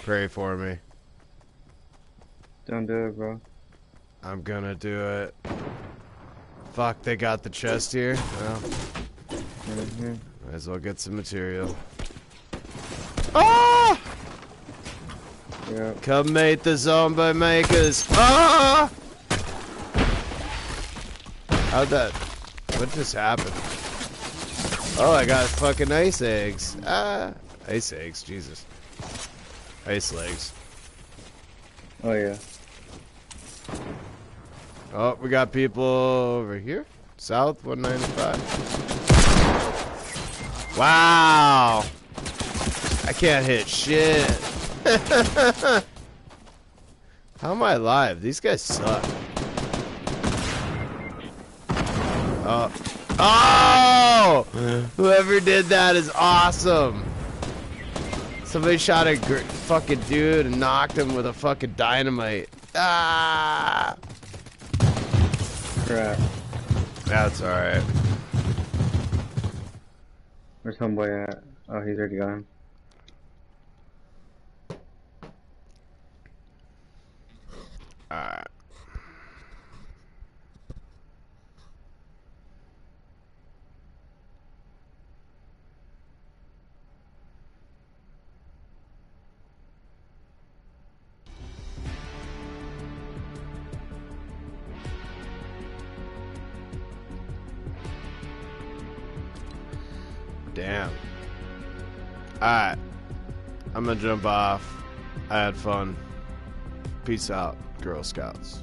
Pray for me. Don't do it, bro. I'm gonna do it. Fuck, they got the chest here. Well, might as well get some material. Ah! Yeah. Come mate the zombie makers. Ah! How'd that? What just happened? Oh, I got fucking ice eggs. Ah, ice eggs. Jesus. Ice legs. Oh, yeah. Oh, we got people over here. South 195. Wow. I can't hit shit. How am I alive? These guys suck. Oh. Oh! Whoever did that is awesome. Somebody shot a fucking dude and knocked him with a fucking dynamite. Ah! Crap. That's alright. Where's homeboy at? Oh, he's already gone. Alright. Damn. Alright. I'm gonna jump off. I had fun. Peace out, Girl Scouts.